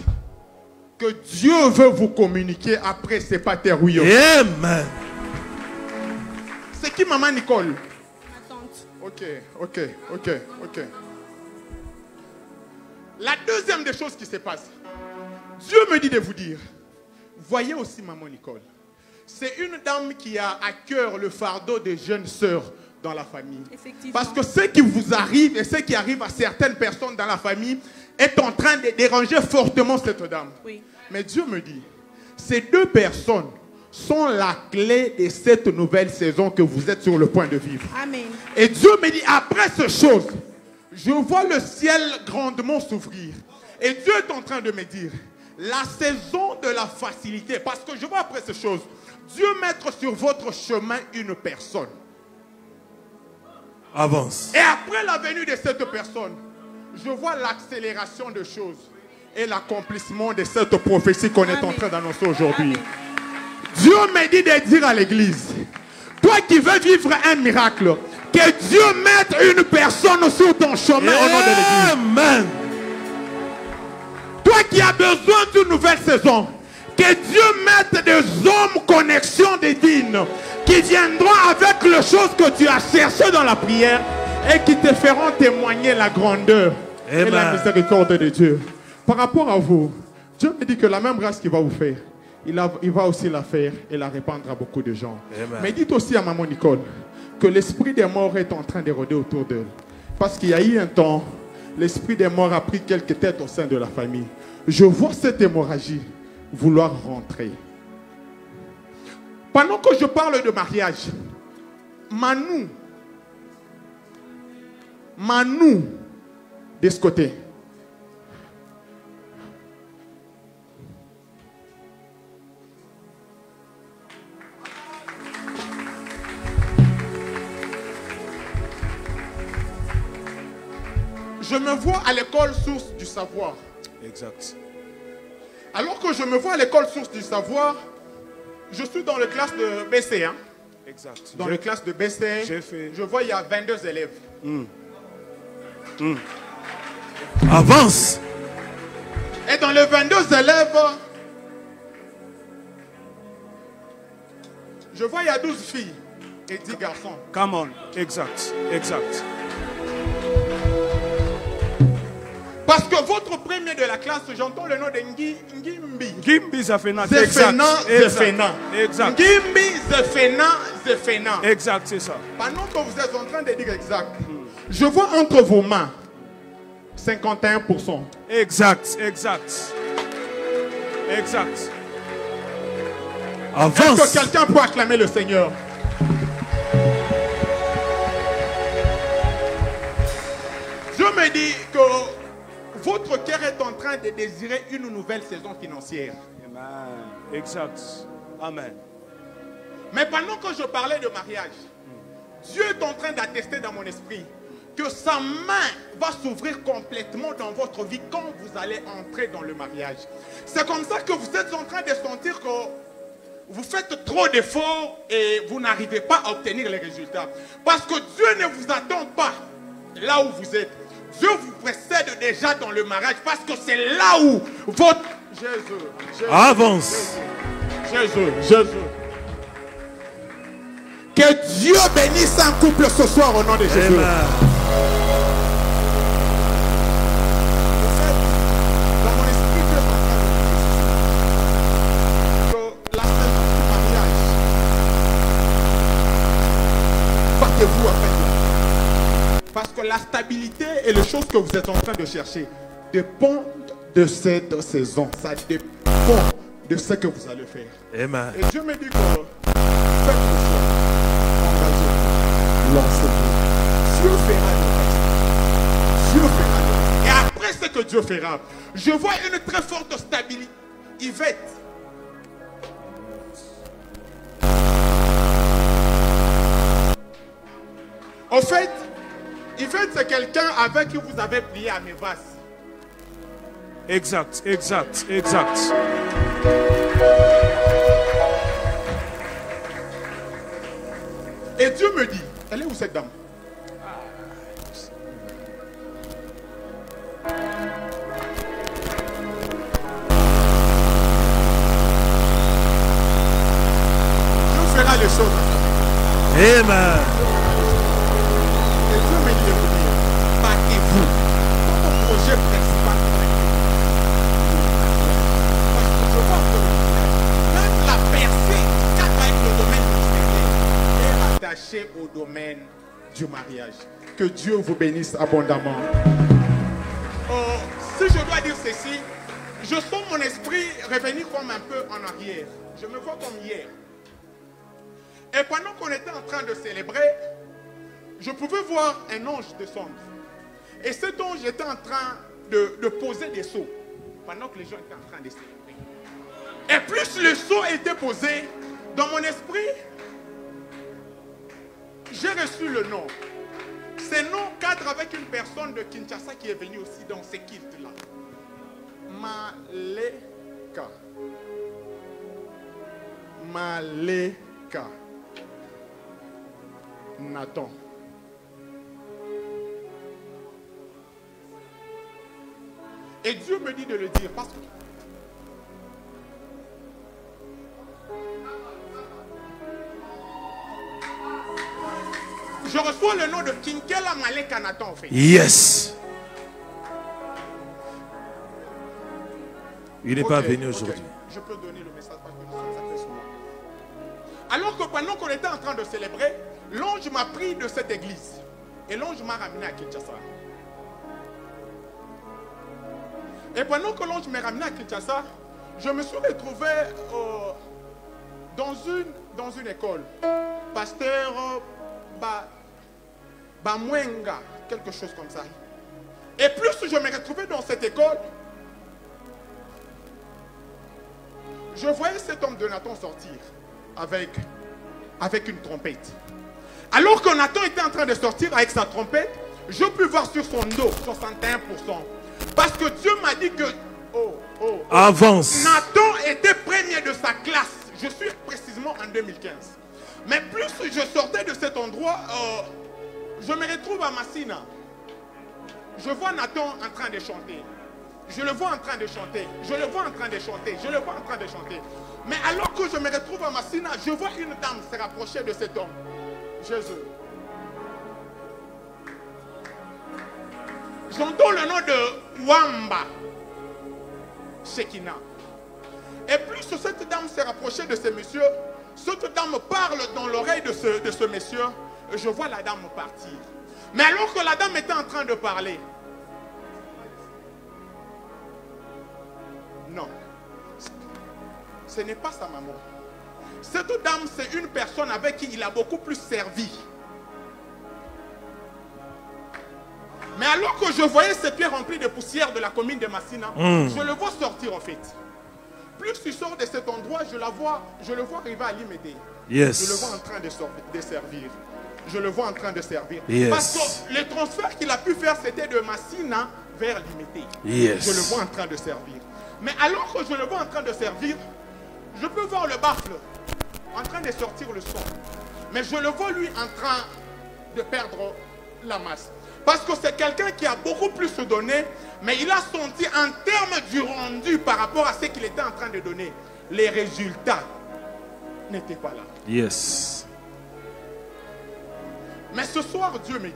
que Dieu veut vous communiquer après ces paterouilles. Amen. C'est qui maman Nicole? Ma tante. Ok. La deuxième des choses qui se passe, Dieu me dit de vous dire, voyez aussi maman Nicole. C'est une dame qui a à cœur le fardeau des jeunes sœurs dans la famille. Parce que ce qui vous arrive et ce qui arrive à certaines personnes dans la famille est en train de déranger fortement cette dame. Oui. Mais Dieu me dit, ces deux personnes sont la clé de cette nouvelle saison que vous êtes sur le point de vivre. Amen. Et Dieu me dit, après ces choses, je vois le ciel grandement s'ouvrir. Et Dieu est en train de me dire, la saison de la facilité, parce que je vois après ces choses, Dieu mettre sur votre chemin une personne. Avance. Et après la venue de cette personne, je vois l'accélération des choses et l'accomplissement de cette prophétie qu'on est en train d'annoncer aujourd'hui. Dieu me dit de dire à l'église, toi qui veux vivre un miracle, Que Dieu mette une personne sur ton chemin au nom de l'Église. Amen. Toi qui as besoin d'une nouvelle saison, que Dieu mette des hommes connexion des dignes qui viendront avec les choses que tu as cherchées dans la prière et qui te feront témoigner la grandeur et la miséricorde de Dieu. Par rapport à vous, Dieu me dit que la même grâce qu'il va vous faire, il va aussi la faire et la répandre à beaucoup de gens. Amen. Mais dites aussi à maman Nicole que l'esprit des morts est en train de rôder autour d'elle. Parce qu'il y a eu un temps, l'esprit des morts a pris quelques têtes au sein de la famille. Je vois cette hémorragie vouloir rentrer. Pendant que je parle de mariage, Manou, de ce côté. Je me vois à l'école source du savoir. Exact. Alors que je me vois à l'école source du savoir, je suis dans la classe de BC. Hein? Exact. Dans la classe de BC, je vois il y a 22 élèves. Avance. Et dans les 22 élèves, je vois il y a 12 filles et 10 garçons. Come on. Exact. Exact. Parce que votre premier de la classe, j'entends le nom de Ngimbi. Ngimbi Zefena. Zefena. Exact. Ngimbi Zefena. Exact, c'est ça. Pendant que vous êtes en train de dire exact, je vois entre vos mains 51%. Exact. Exact. Exact. Avance. Est-ce que quelqu'un peut acclamer le Seigneur? Je me dis que votre cœur est en train de désirer une nouvelle saison financière. Amen. Exact. Amen. Mais pendant que je parlais de mariage, Dieu est en train d'attester dans mon esprit que sa main va s'ouvrir complètement dans votre vie quand vous allez entrer dans le mariage. C'est comme ça que vous êtes en train de sentir que vous faites trop d'efforts et vous n'arrivez pas à obtenir les résultats. Parce que Dieu ne vous attend pas là où vous êtes. Dieu vous précède déjà dans le mariage parce que c'est là où votre... Jésus. Avance. Jésus. Que Dieu bénisse un couple ce soir au nom de Jésus. Amen. Dans mon esprit, Dieu est en train de dire que la saison du mariage, partez-vous après. Parce que la stabilité et les choses que vous êtes en train de chercher dépendent de cette saison. Ça dépend de ce que vous allez faire. Amen. Et Dieu me dit que faites le choix. Engagez-vous. Lancez-vous. Dieu fera le reste. Dieu fera le reste. Et après ce que Dieu fera, je vois une très forte stabilité. Yvette. Au fait, Yvette, c'est quelqu'un avec qui vous avez prié à Mevas. Exact. Et Dieu me dit, elle est où cette dame? Dieu fera les choses. Amen. Et Dieu me dit de vous dire, battez-vous. Votre projet principal. Parce que je vois que même la percée qui avec le domaine ministériel est attachée au domaine du mariage. Que Dieu vous bénisse abondamment. Si je dois dire ceci, je sens mon esprit revenir comme un peu en arrière. Je me vois comme hier. Et pendant qu'on était en train de célébrer, je pouvais voir un ange descendre. Et cet ange était en train de poser des seaux pendant que les gens étaient en train de célébrer. Et plus le seau était posé, dans mon esprit, j'ai reçu le nom. Ce nom cadre avec une personne de Kinshasa qui est venue aussi dans ces kilts-là. Maleka. Maleka. Nathan. Et Dieu me dit de le dire parce que je reçois le nom de Kinkela Maleka Nathan en fait. Yes. Il n'est pas venu aujourd'hui. Je peux donner le message parce que nous sommes très souvent. Alors que pendant qu'on était en train de célébrer, l'ange m'a pris de cette église. Et l'ange m'a ramené à Kinshasa. Et pendant que l'ange m'a ramené à Kinshasa, je me suis retrouvé dans une école. Pasteur Bamwenga, quelque chose comme ça. Et plus je me retrouvais dans cette école, je voyais cet homme de Nathan sortir avec une trompette. Alors que Nathan était en train de sortir avec sa trompette, je peux voir sur son dos 61%. Parce que Dieu m'a dit que avance. Nathan était premier de sa classe. Je suis précisément en 2015. Mais plus je sortais de cet endroit, je me retrouve à Massina. Je vois Nathan en train de chanter. Je le vois en train de chanter. Je le vois en train de chanter. Je le vois en train de chanter. Mais alors que je me retrouve à Massina, je vois une dame se rapprocher de cet homme. Jésus. J'entends le nom de Wamba Shekina. Et plus cette dame s'est rapprochée de ce monsieur, cette dame parle dans l'oreille de ce monsieur, et je vois la dame partir. Mais alors que la dame était en train de parler, non, ce n'est pas sa maman. Cette dame, c'est une personne avec qui il a beaucoup plus servi. Mais alors que je voyais ses pieds remplis de poussière de la commune de Massina, je le vois sortir en fait. Plus il sort de cet endroit, je le vois arriver à Limédé. Yes. Je le vois en train de servir. Je le vois en train de servir. Yes. Parce que le transfert qu'il a pu faire, c'était de Massina vers Limédé. Yes. Je le vois en train de servir. Mais alors que je le vois en train de servir, je peux voir le baffle en train de sortir le son. Mais je le vois lui en train de perdre la masse. Parce que c'est quelqu'un qui a beaucoup plus donné, mais il a senti en termes du rendu par rapport à ce qu'il était en train de donner. Les résultats n'étaient pas là. Yes. Mais ce soir, Dieu me dit.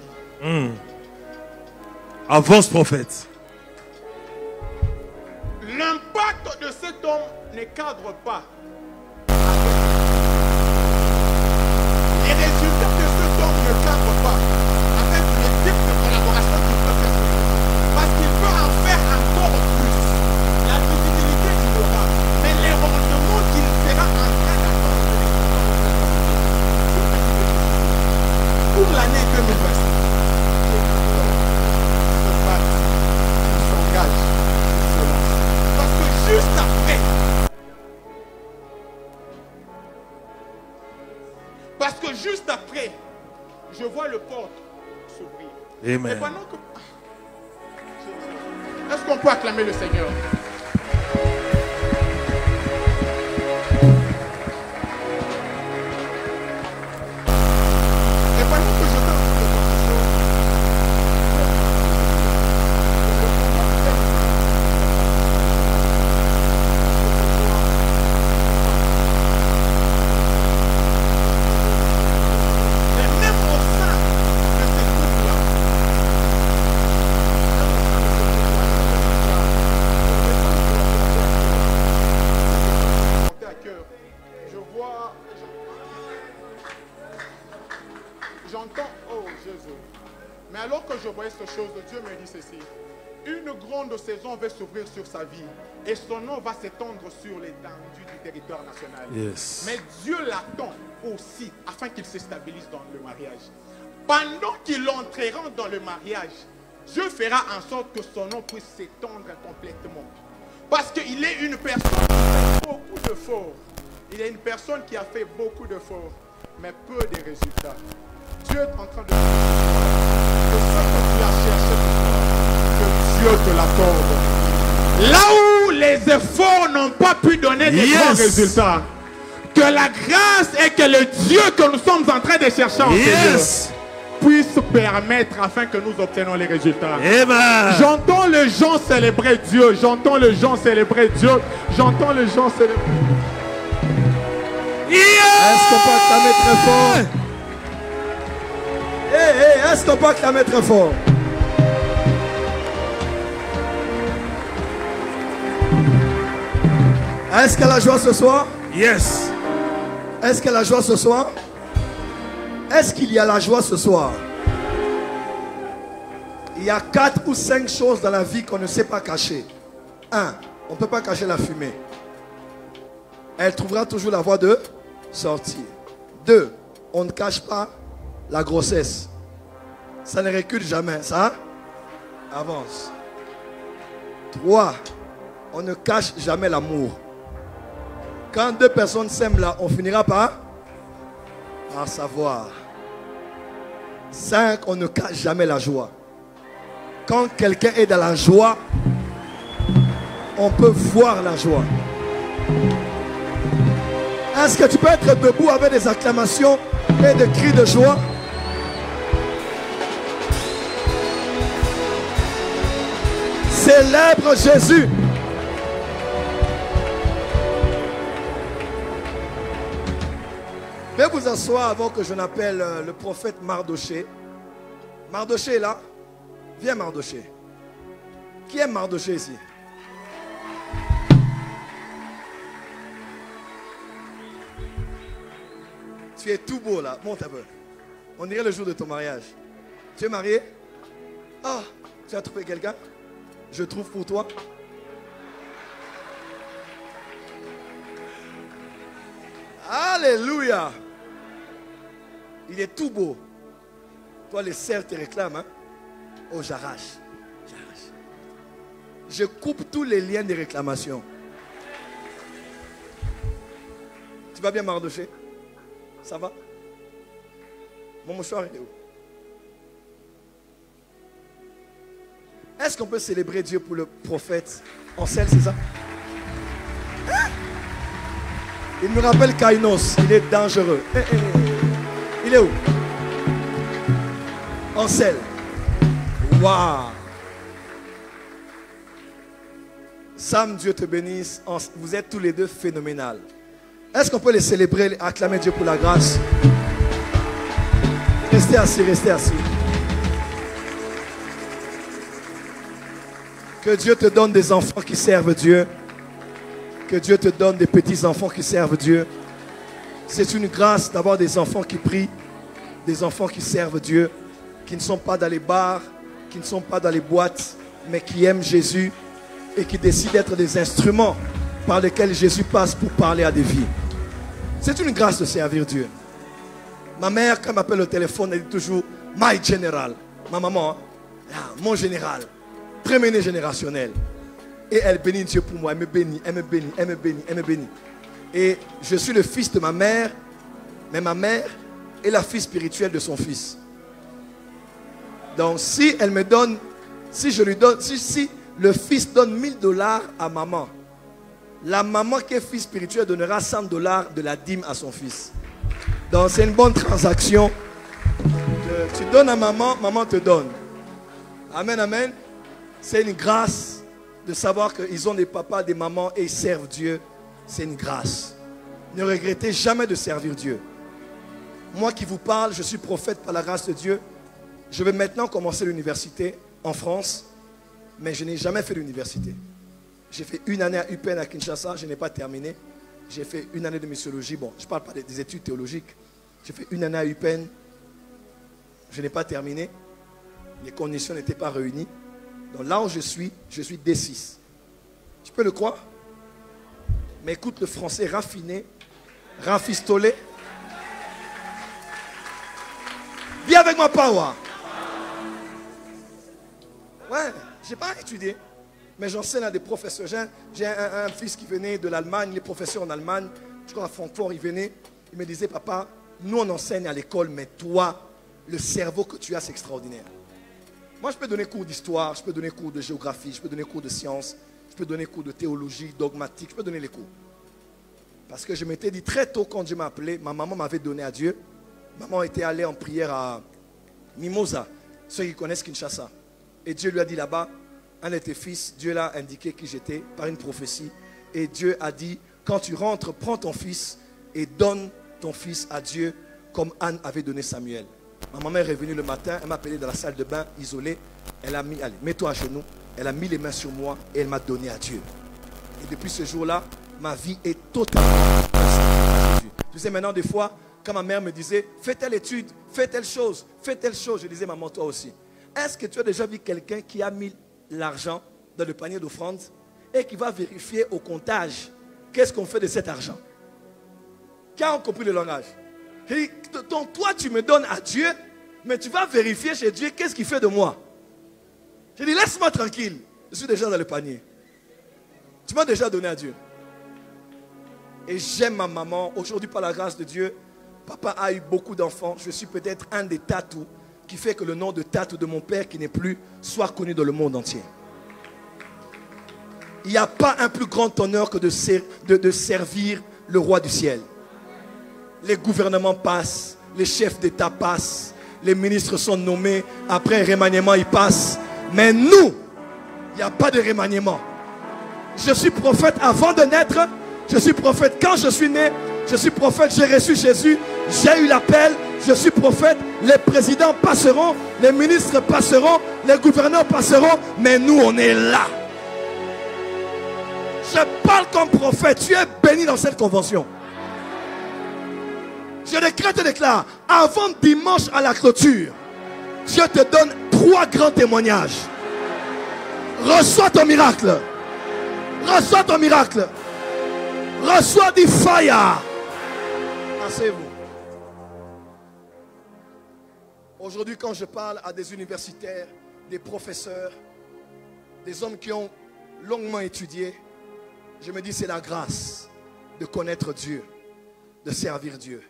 Avance, prophète. L'impact de cet homme ne cadre pas. Les résultats de cet homme ne cadrent pas avec les types de collaboration qu'il peut faire. Parce qu'il peut en faire encore plus. La visibilité qu'il aura, mais les rendements qu'il sera en train d'attendre pour l'année 2025. Il s'engage. Parce que juste après, je vois le porte s'ouvrir. Amen. Et pendant que... Est-ce qu'on peut acclamer le Seigneur? Et pendant que je chose, Dieu me dit ceci. Une grande saison va s'ouvrir sur sa vie et son nom va s'étendre sur l'étendue du territoire national. Yes. Mais Dieu l'attend aussi afin qu'il se stabilise dans le mariage. Pendant qu'il entrera dans le mariage, Dieu fera en sorte que son nom puisse s'étendre complètement. Parce qu'il est une personne qui a fait beaucoup d'efforts. Il est une personne qui a fait beaucoup d'efforts, mais peu de résultats. Dieu est en train de... que ce que tu as cherché, que Dieu te l'accorde. Là où les efforts n'ont pas pu donner de grands résultats, que la grâce et que le Dieu que nous sommes en train de chercher en Seigneur puisse permettre afin que nous obtenions les résultats. Amen. J'entends les gens célébrer Dieu. J'entends les gens célébrer Dieu. J'entends les gens célébrer. Est-ce qu'on peut acclamer très fort? Est-ce qu'on peut acclamer très fort? Est-ce qu'elle a la joie ce soir? Yes. Est-ce qu'elle a la joie ce soir? Est-ce qu'il y a la joie ce soir? Il y a 4 ou 5 choses dans la vie qu'on ne sait pas cacher. 1. On ne peut pas cacher la fumée. Elle trouvera toujours la voie de sortir. 2. On ne cache pas la grossesse. Ça ne recule jamais. Ça avance. 3. On ne cache jamais l'amour. Quand 2 personnes s'aiment là, on finira par savoir. 5. On ne cache jamais la joie. Quand quelqu'un est dans la joie, on peut voir la joie. Est-ce que tu peux être debout avec des acclamations et des cris de joie? Célèbre Jésus. Veuillez vous asseoir avant que je n'appelle le prophète Mardoché. Mardoché est là? Viens Mardoché. Qui est Mardoché ici? Tu es tout beau là. Monte un peu. On dirait le jour de ton mariage. Tu es marié? Ah, tu as trouvé quelqu'un? Je trouve pour toi. Alléluia. Il est tout beau. Toi, les cerfs te réclament. Hein? Oh, j'arrache. J'arrache. Je coupe tous les liens de réclamation. Tu vas bien, Mardoché? Ça va? Mon mouchoir est où? Est-ce qu'on peut célébrer Dieu pour le prophète Ansel, c'est ça? Hein? Il me rappelle Kainos, il est dangereux. Il est où? Ansel. Waouh! Sam, Dieu te bénisse. Vous êtes tous les deux phénoménal. Est-ce qu'on peut les célébrer, acclamer Dieu pour la grâce? Restez assis, restez assis. Que Dieu te donne des enfants qui servent Dieu. Que Dieu te donne des petits-enfants qui servent Dieu. C'est une grâce d'avoir des enfants qui prient, des enfants qui servent Dieu, qui ne sont pas dans les bars, qui ne sont pas dans les boîtes, mais qui aiment Jésus et qui décident d'être des instruments par lesquels Jésus passe pour parler à des vies. C'est une grâce de servir Dieu. Ma mère, quand elle m'appelle au téléphone, elle dit toujours « My General ». Ma maman, hein? Mon général, premier générationnel. Et elle bénit Dieu pour moi, elle me bénit, elle me bénit, elle me bénit, elle me bénit. Et je suis le fils de ma mère, mais ma mère est la fille spirituelle de son fils. Donc si elle me donne, si je lui donne, si le fils donne $1000 à maman, la maman qui est fille spirituelle donnera $100 de la dîme à son fils. Donc c'est une bonne transaction. Tu donnes à maman, maman te donne. Amen, amen. C'est une grâce de savoir qu'ils ont des papas, des mamans et ils servent Dieu. C'est une grâce. Ne regrettez jamais de servir Dieu. Moi qui vous parle, je suis prophète par la grâce de Dieu. Je vais maintenant commencer l'université en France, mais je n'ai jamais fait l'université. J'ai fait une année à UPenn à Kinshasa, je n'ai pas terminé. J'ai fait une année de missiologie. Bon, je ne parle pas des études théologiques. J'ai fait une année à UPenn. Je n'ai pas terminé. Les conditions n'étaient pas réunies. Donc là où je suis D6. Tu peux le croire? Mais écoute le français raffiné, rafistolé. Viens avec ma power. Ouais, je n'ai pas étudié. Mais j'enseigne à des professeurs. J'ai un fils qui venait de l'Allemagne, les professeurs en Allemagne. Je crois à Francfort, il venait. Il me disait, papa, nous on enseigne à l'école, mais toi, le cerveau que tu as, c'est extraordinaire. Moi, je peux donner cours d'histoire, je peux donner cours de géographie, je peux donner cours de sciences, je peux donner cours de théologie, dogmatique, je peux donner les cours. Parce que je m'étais dit très tôt quand Dieu m'a appelé, ma maman m'avait donné à Dieu. Maman était allée en prière Mimosa, ceux qui connaissent Kinshasa. Et Dieu lui a dit là-bas, un de tes fils, Dieu l'a indiqué qui j'étais par une prophétie. Et Dieu a dit, quand tu rentres, prends ton fils et donne ton fils à Dieu comme Anne avait donné Samuel. Ma maman est revenue le matin, elle m'a appelé dans la salle de bain, isolée. Elle a mis, allez, mets-toi à genoux. Elle a mis les mains sur moi et elle m'a donné à Dieu. Et depuis ce jour-là, ma vie est totalement à Jésus. Tu sais, maintenant, des fois, quand ma mère me disait, fais telle étude, fais telle chose, je disais, maman, toi aussi. Est-ce que tu as déjà vu quelqu'un qui a mis l'argent dans le panier d'offrande et qui va vérifier au comptage qu'est-ce qu'on fait de cet argent? Qui a compris le langage? Donc toi tu me donnes à Dieu, mais tu vas vérifier chez Dieu qu'est-ce qu'il fait de moi. Je dis laisse-moi tranquille, je suis déjà dans le panier. Tu m'as déjà donné à Dieu. Et j'aime ma maman. Aujourd'hui par la grâce de Dieu, papa a eu beaucoup d'enfants. Je suis peut-être un des Tatou qui fait que le nom de Tatou de mon père qui n'est plus soit connu dans le monde entier. Il n'y a pas un plus grand honneur que de servir le roi du ciel. Les gouvernements passent, les chefs d'État passent, les ministres sont nommés, après un remaniement ils passent. Mais nous, il n'y a pas de remaniement. Je suis prophète avant de naître, je suis prophète quand je suis né, je suis prophète, j'ai reçu Jésus, j'ai eu l'appel, je suis prophète, les présidents passeront, les ministres passeront, les gouverneurs passeront, mais nous on est là. Je parle comme prophète, tu es béni dans cette convention. Je décrète et déclare, avant dimanche à la clôture, Dieu te donne 3 grands témoignages. Reçois ton miracle. Reçois ton miracle. Reçois du fire. Asseyez-vous. Aujourd'hui, quand je parle à des universitaires, des professeurs, des hommes qui ont longuement étudié, je me dis c'est la grâce de connaître Dieu, de servir Dieu.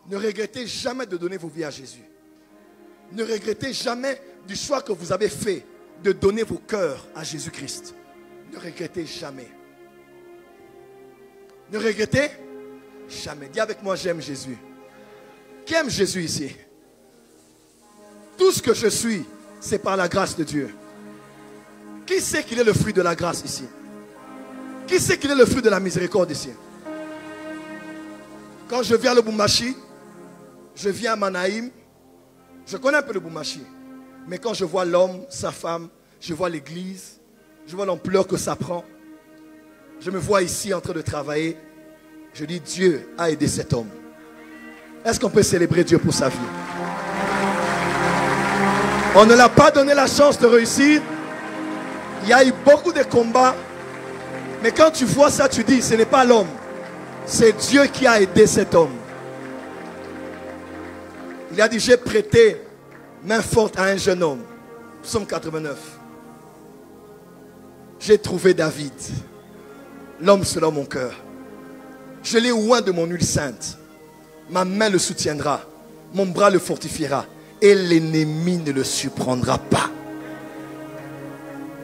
Ne regrettez jamais de donner vos vies à Jésus. Ne regrettez jamais du choix que vous avez fait de donner vos cœurs à Jésus-Christ. Ne regrettez jamais. Ne regrettez jamais. Dis avec moi, j'aime Jésus. Qui aime Jésus ici? Tout ce que je suis, c'est par la grâce de Dieu. Qui sait qu'il est le fruit de la grâce ici? Qui sait qu'il est le fruit de la miséricorde ici? Quand je viens à Lubumbashi, je viens à Manaïm, je connais un peu le Lubumbashi. Mais quand je vois l'homme, sa femme, je vois l'église, je vois l'ampleur que ça prend. Je me vois ici en train de travailler. Je dis Dieu a aidé cet homme. Est-ce qu'on peut célébrer Dieu pour sa vie? On ne l'a pas donné la chance de réussir. Il y a eu beaucoup de combats. Mais quand tu vois ça, tu dis ce n'est pas l'homme. C'est Dieu qui a aidé cet homme. Il a dit, j'ai prêté main forte à un jeune homme. Psaume 89. J'ai trouvé David, l'homme selon mon cœur. Je l'ai oint de mon huile sainte. Ma main le soutiendra. Mon bras le fortifiera. Et l'ennemi ne le surprendra pas.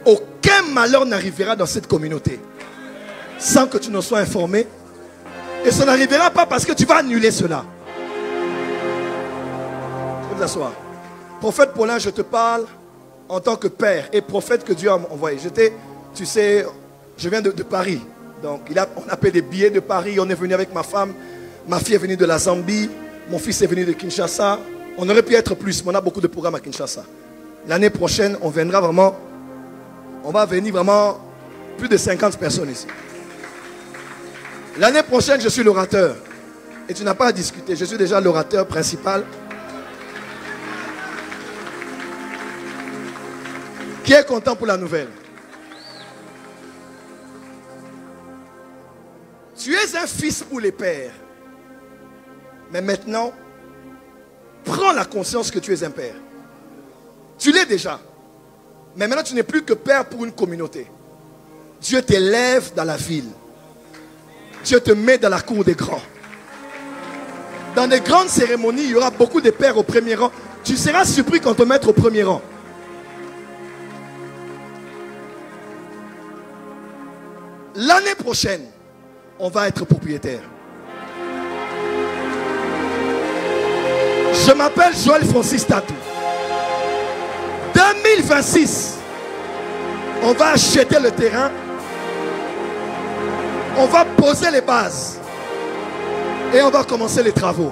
Aucun malheur n'arrivera dans cette communauté sans que tu ne sois informé. Et ça n'arrivera pas parce que tu vas annuler cela. Je peux t'asseoir. Prophète Paulin, je te parle en tant que père et prophète que Dieu a envoyé. Tu sais, je viens de Paris. Donc, on a payé des billets de Paris. On est venu avec ma femme. Ma fille est venue de la Zambie. Mon fils est venu de Kinshasa. On aurait pu être plus, mais on a beaucoup de programmes à Kinshasa. L'année prochaine, on viendra vraiment. On va venir vraiment plus de 50 personnes ici. L'année prochaine, je suis l'orateur. Et tu n'as pas à discuter. Je suis déjà l'orateur principal. Qui est content pour la nouvelle? Tu es un fils pour les pères. Mais maintenant, prends la conscience que tu es un père. Tu l'es déjà. Mais maintenant, tu n'es plus que père pour une communauté. Dieu t'élève dans la ville. Dieu te met dans la cour des grands. Dans des grandes cérémonies, il y aura beaucoup de pères au premier rang. Tu seras surpris quand on te mette au premier rang. L'année prochaine, on va être propriétaire. Je m'appelle Joël Francis Tatou. 2026, on va acheter le terrain. On va poser les bases. Et on va commencer les travaux.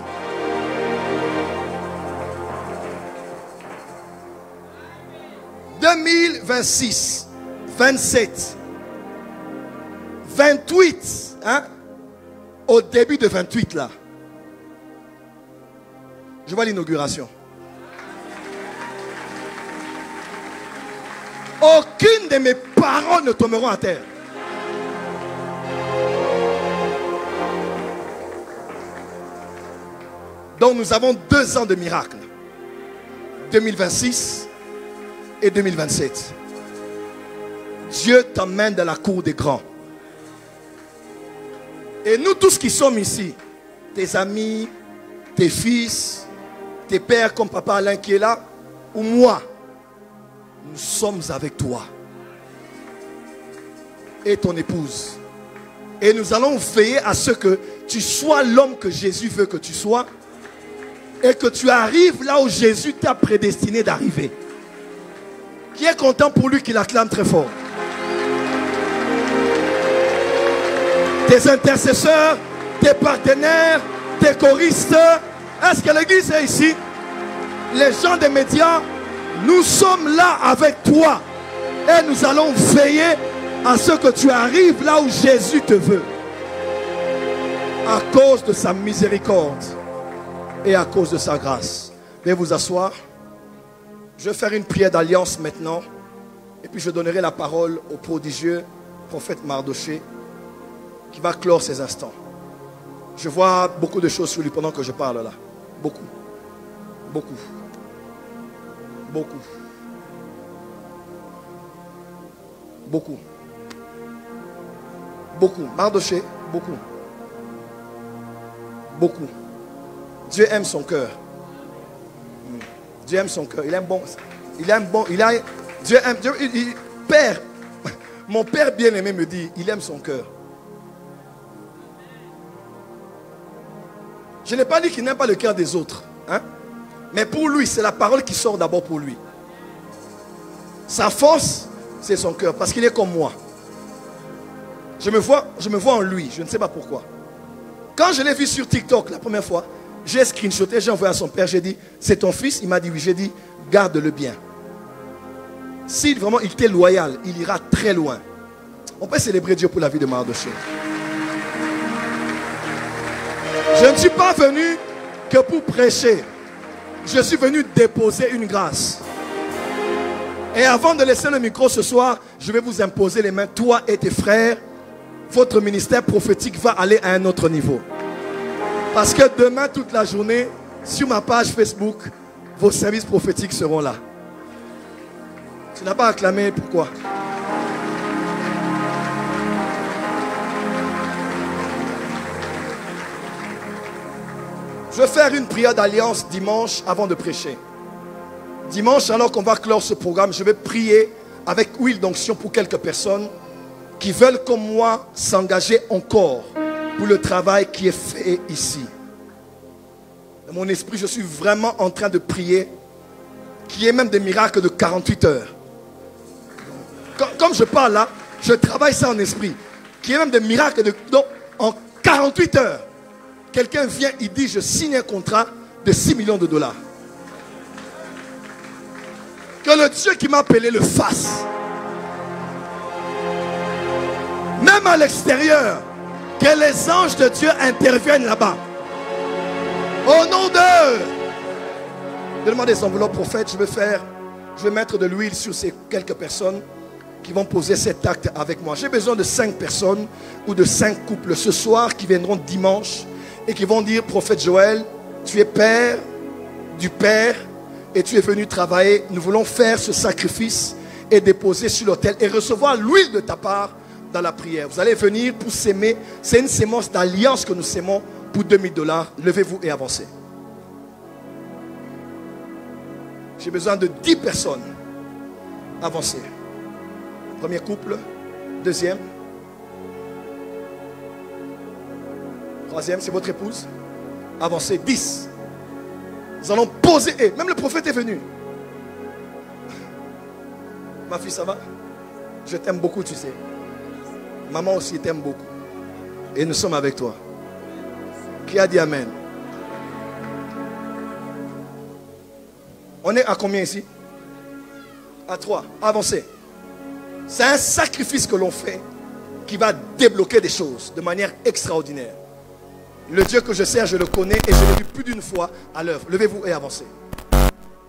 « 2026, 27, 28, hein? Au début de 28 là, je vois l'inauguration. Aucune de mes paroles ne tomberont à terre. Donc nous avons 2 ans de miracles. 2026 et 2027. Dieu t'emmène dans la cour des grands. Et nous tous qui sommes ici, tes amis, tes fils, tes pères comme papa Alain qui est là, ou moi, nous sommes avec toi. Et ton épouse. Et nous allons veiller à ce que tu sois l'homme que Jésus veut que tu sois. Et que tu arrives là où Jésus t'a prédestiné d'arriver. Qui est content pour lui qui l'acclame très fort? Tes intercesseurs, tes partenaires, tes choristes. Est-ce que l'église est ici? Les gens des médias, nous sommes là avec toi. Et nous allons veiller à ce que tu arrives là où Jésus te veut. À cause de sa miséricorde. Et à cause de sa grâce. Veuillez vous asseoir. Je vais faire une prière d'alliance maintenant. Et puis je donnerai la parole au prodigieux prophète Mardoché qui va clore ces instants. Je vois beaucoup de choses sur lui pendant que je parle là. Beaucoup. Beaucoup. Beaucoup. Beaucoup. Beaucoup. Mardoché, beaucoup. Beaucoup. Dieu aime son cœur. Dieu aime son cœur. Il aime bon. Il aime bon. Il a, Dieu aime. Dieu, Père, mon Père bien-aimé me dit, il aime son cœur. Je n'ai pas dit qu'il n'aime pas le cœur des autres. Hein? Mais pour lui, c'est la parole qui sort d'abord pour lui. Sa force, c'est son cœur. Parce qu'il est comme moi. Je me vois en lui. Je ne sais pas pourquoi. Quand je l'ai vu sur TikTok la première fois, j'ai screenshoté, j'ai envoyé à son père, j'ai dit, c'est ton fils? Il m'a dit oui, j'ai dit, garde-le bien. Si vraiment il était loyal, il ira très loin. On peut célébrer Dieu pour la vie de Mardoché. Je ne suis pas venu que pour prêcher. Je suis venu déposer une grâce. Et avant de laisser le micro ce soir, je vais vous imposer les mains, toi et tes frères. Votre ministère prophétique va aller à un autre niveau. Parce que demain, toute la journée, sur ma page Facebook, vos services prophétiques seront là. Tu n'as pas acclamé, pourquoi? Je vais faire une prière d'alliance dimanche avant de prêcher. Dimanche, alors qu'on va clore ce programme, je vais prier avec huile d'onction pour quelques personnes qui veulent comme moi s'engager encore pour le travail qui est fait ici. Dans mon esprit, je suis vraiment en train de prier qu'il y ait même des miracles de 48 heures. Comme je parle là, je travaille ça en esprit. Qu'il y ait même des miracles donc, en 48 heures. Quelqu'un vient, il dit, je signe un contrat de 6 millions de dollars. Que le Dieu qui m'a appelé le fasse. Même à l'extérieur, que les anges de Dieu interviennent là-bas. Au nom de... Donne-moi des enveloppes, prophète. Je vais mettre de l'huile sur ces quelques personnes qui vont poser cet acte avec moi. J'ai besoin de 5 personnes ou de 5 couples ce soir qui viendront dimanche et qui vont dire, prophète Joël, tu es père du père et tu es venu travailler. Nous voulons faire ce sacrifice et déposer sur l'autel et recevoir l'huile de ta part dans la prière. Vous allez venir pour s'aimer. C'est une sémence d'alliance que nous sémons pour 2000 $. Levez-vous et avancez. J'ai besoin de 10 personnes. Avancez. Premier couple. Deuxième. Troisième, c'est votre épouse. Avancez. 10. Nous allons poser. Et même le prophète est venu. Ma fille, ça va? Je t'aime beaucoup, tu sais. Maman aussi t'aime beaucoup. Et nous sommes avec toi. Qui a dit Amen? On est à combien ici? À 3. Avancez. C'est un sacrifice que l'on fait qui va débloquer des choses de manière extraordinaire. Le Dieu que je sers, je le connais et je l'ai vu plus d'une fois à l'œuvre. Levez-vous et avancez.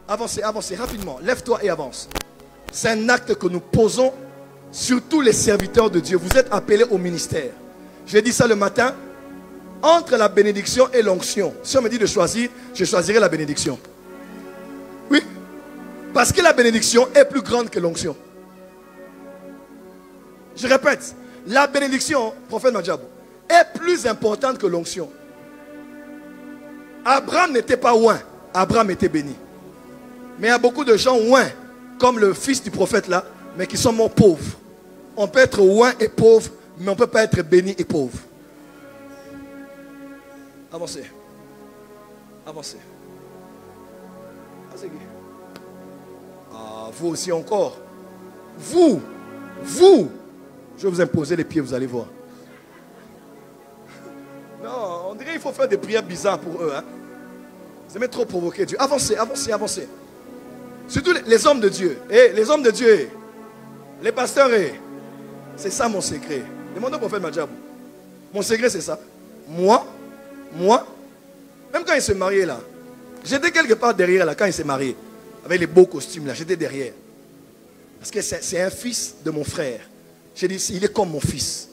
Avancez, avancez rapidement. Lève-toi et avance. C'est un acte que nous posons sur tous les serviteurs de Dieu. Vous êtes appelés au ministère. J'ai dit ça le matin. Entre la bénédiction et l'onction, si on me dit de choisir, je choisirai la bénédiction. Oui. Parce que la bénédiction est plus grande que l'onction. Je répète. La bénédiction, prophète Madjabou, est plus importante que l'onction. Abraham n'était pas oint. Abraham était béni. Mais il y a beaucoup de gens oints, comme le fils du prophète là, mais qui sont morts pauvres. On peut être oint et pauvre, mais on ne peut pas être béni et pauvre. Avancez. Avancez. Ah, vous aussi encore. Vous. Je vais vous imposer les pieds, vous allez voir. Non, on dirait qu'il faut faire des prières bizarres pour eux. Hein? Vous aimez trop provoquer Dieu. Avancez, avancez, avancez. Surtout les hommes de Dieu. Les hommes de Dieu. Les pasteurs. C'est ça mon secret. Demandez au prophète Madjabou. Mon secret c'est ça. Moi, même quand il se mariait là, j'étais quelque part derrière là, quand il s'est marié, avec les beaux costumes là, j'étais derrière. Parce que c'est un fils de mon frère. J'ai dit, il est comme mon fils.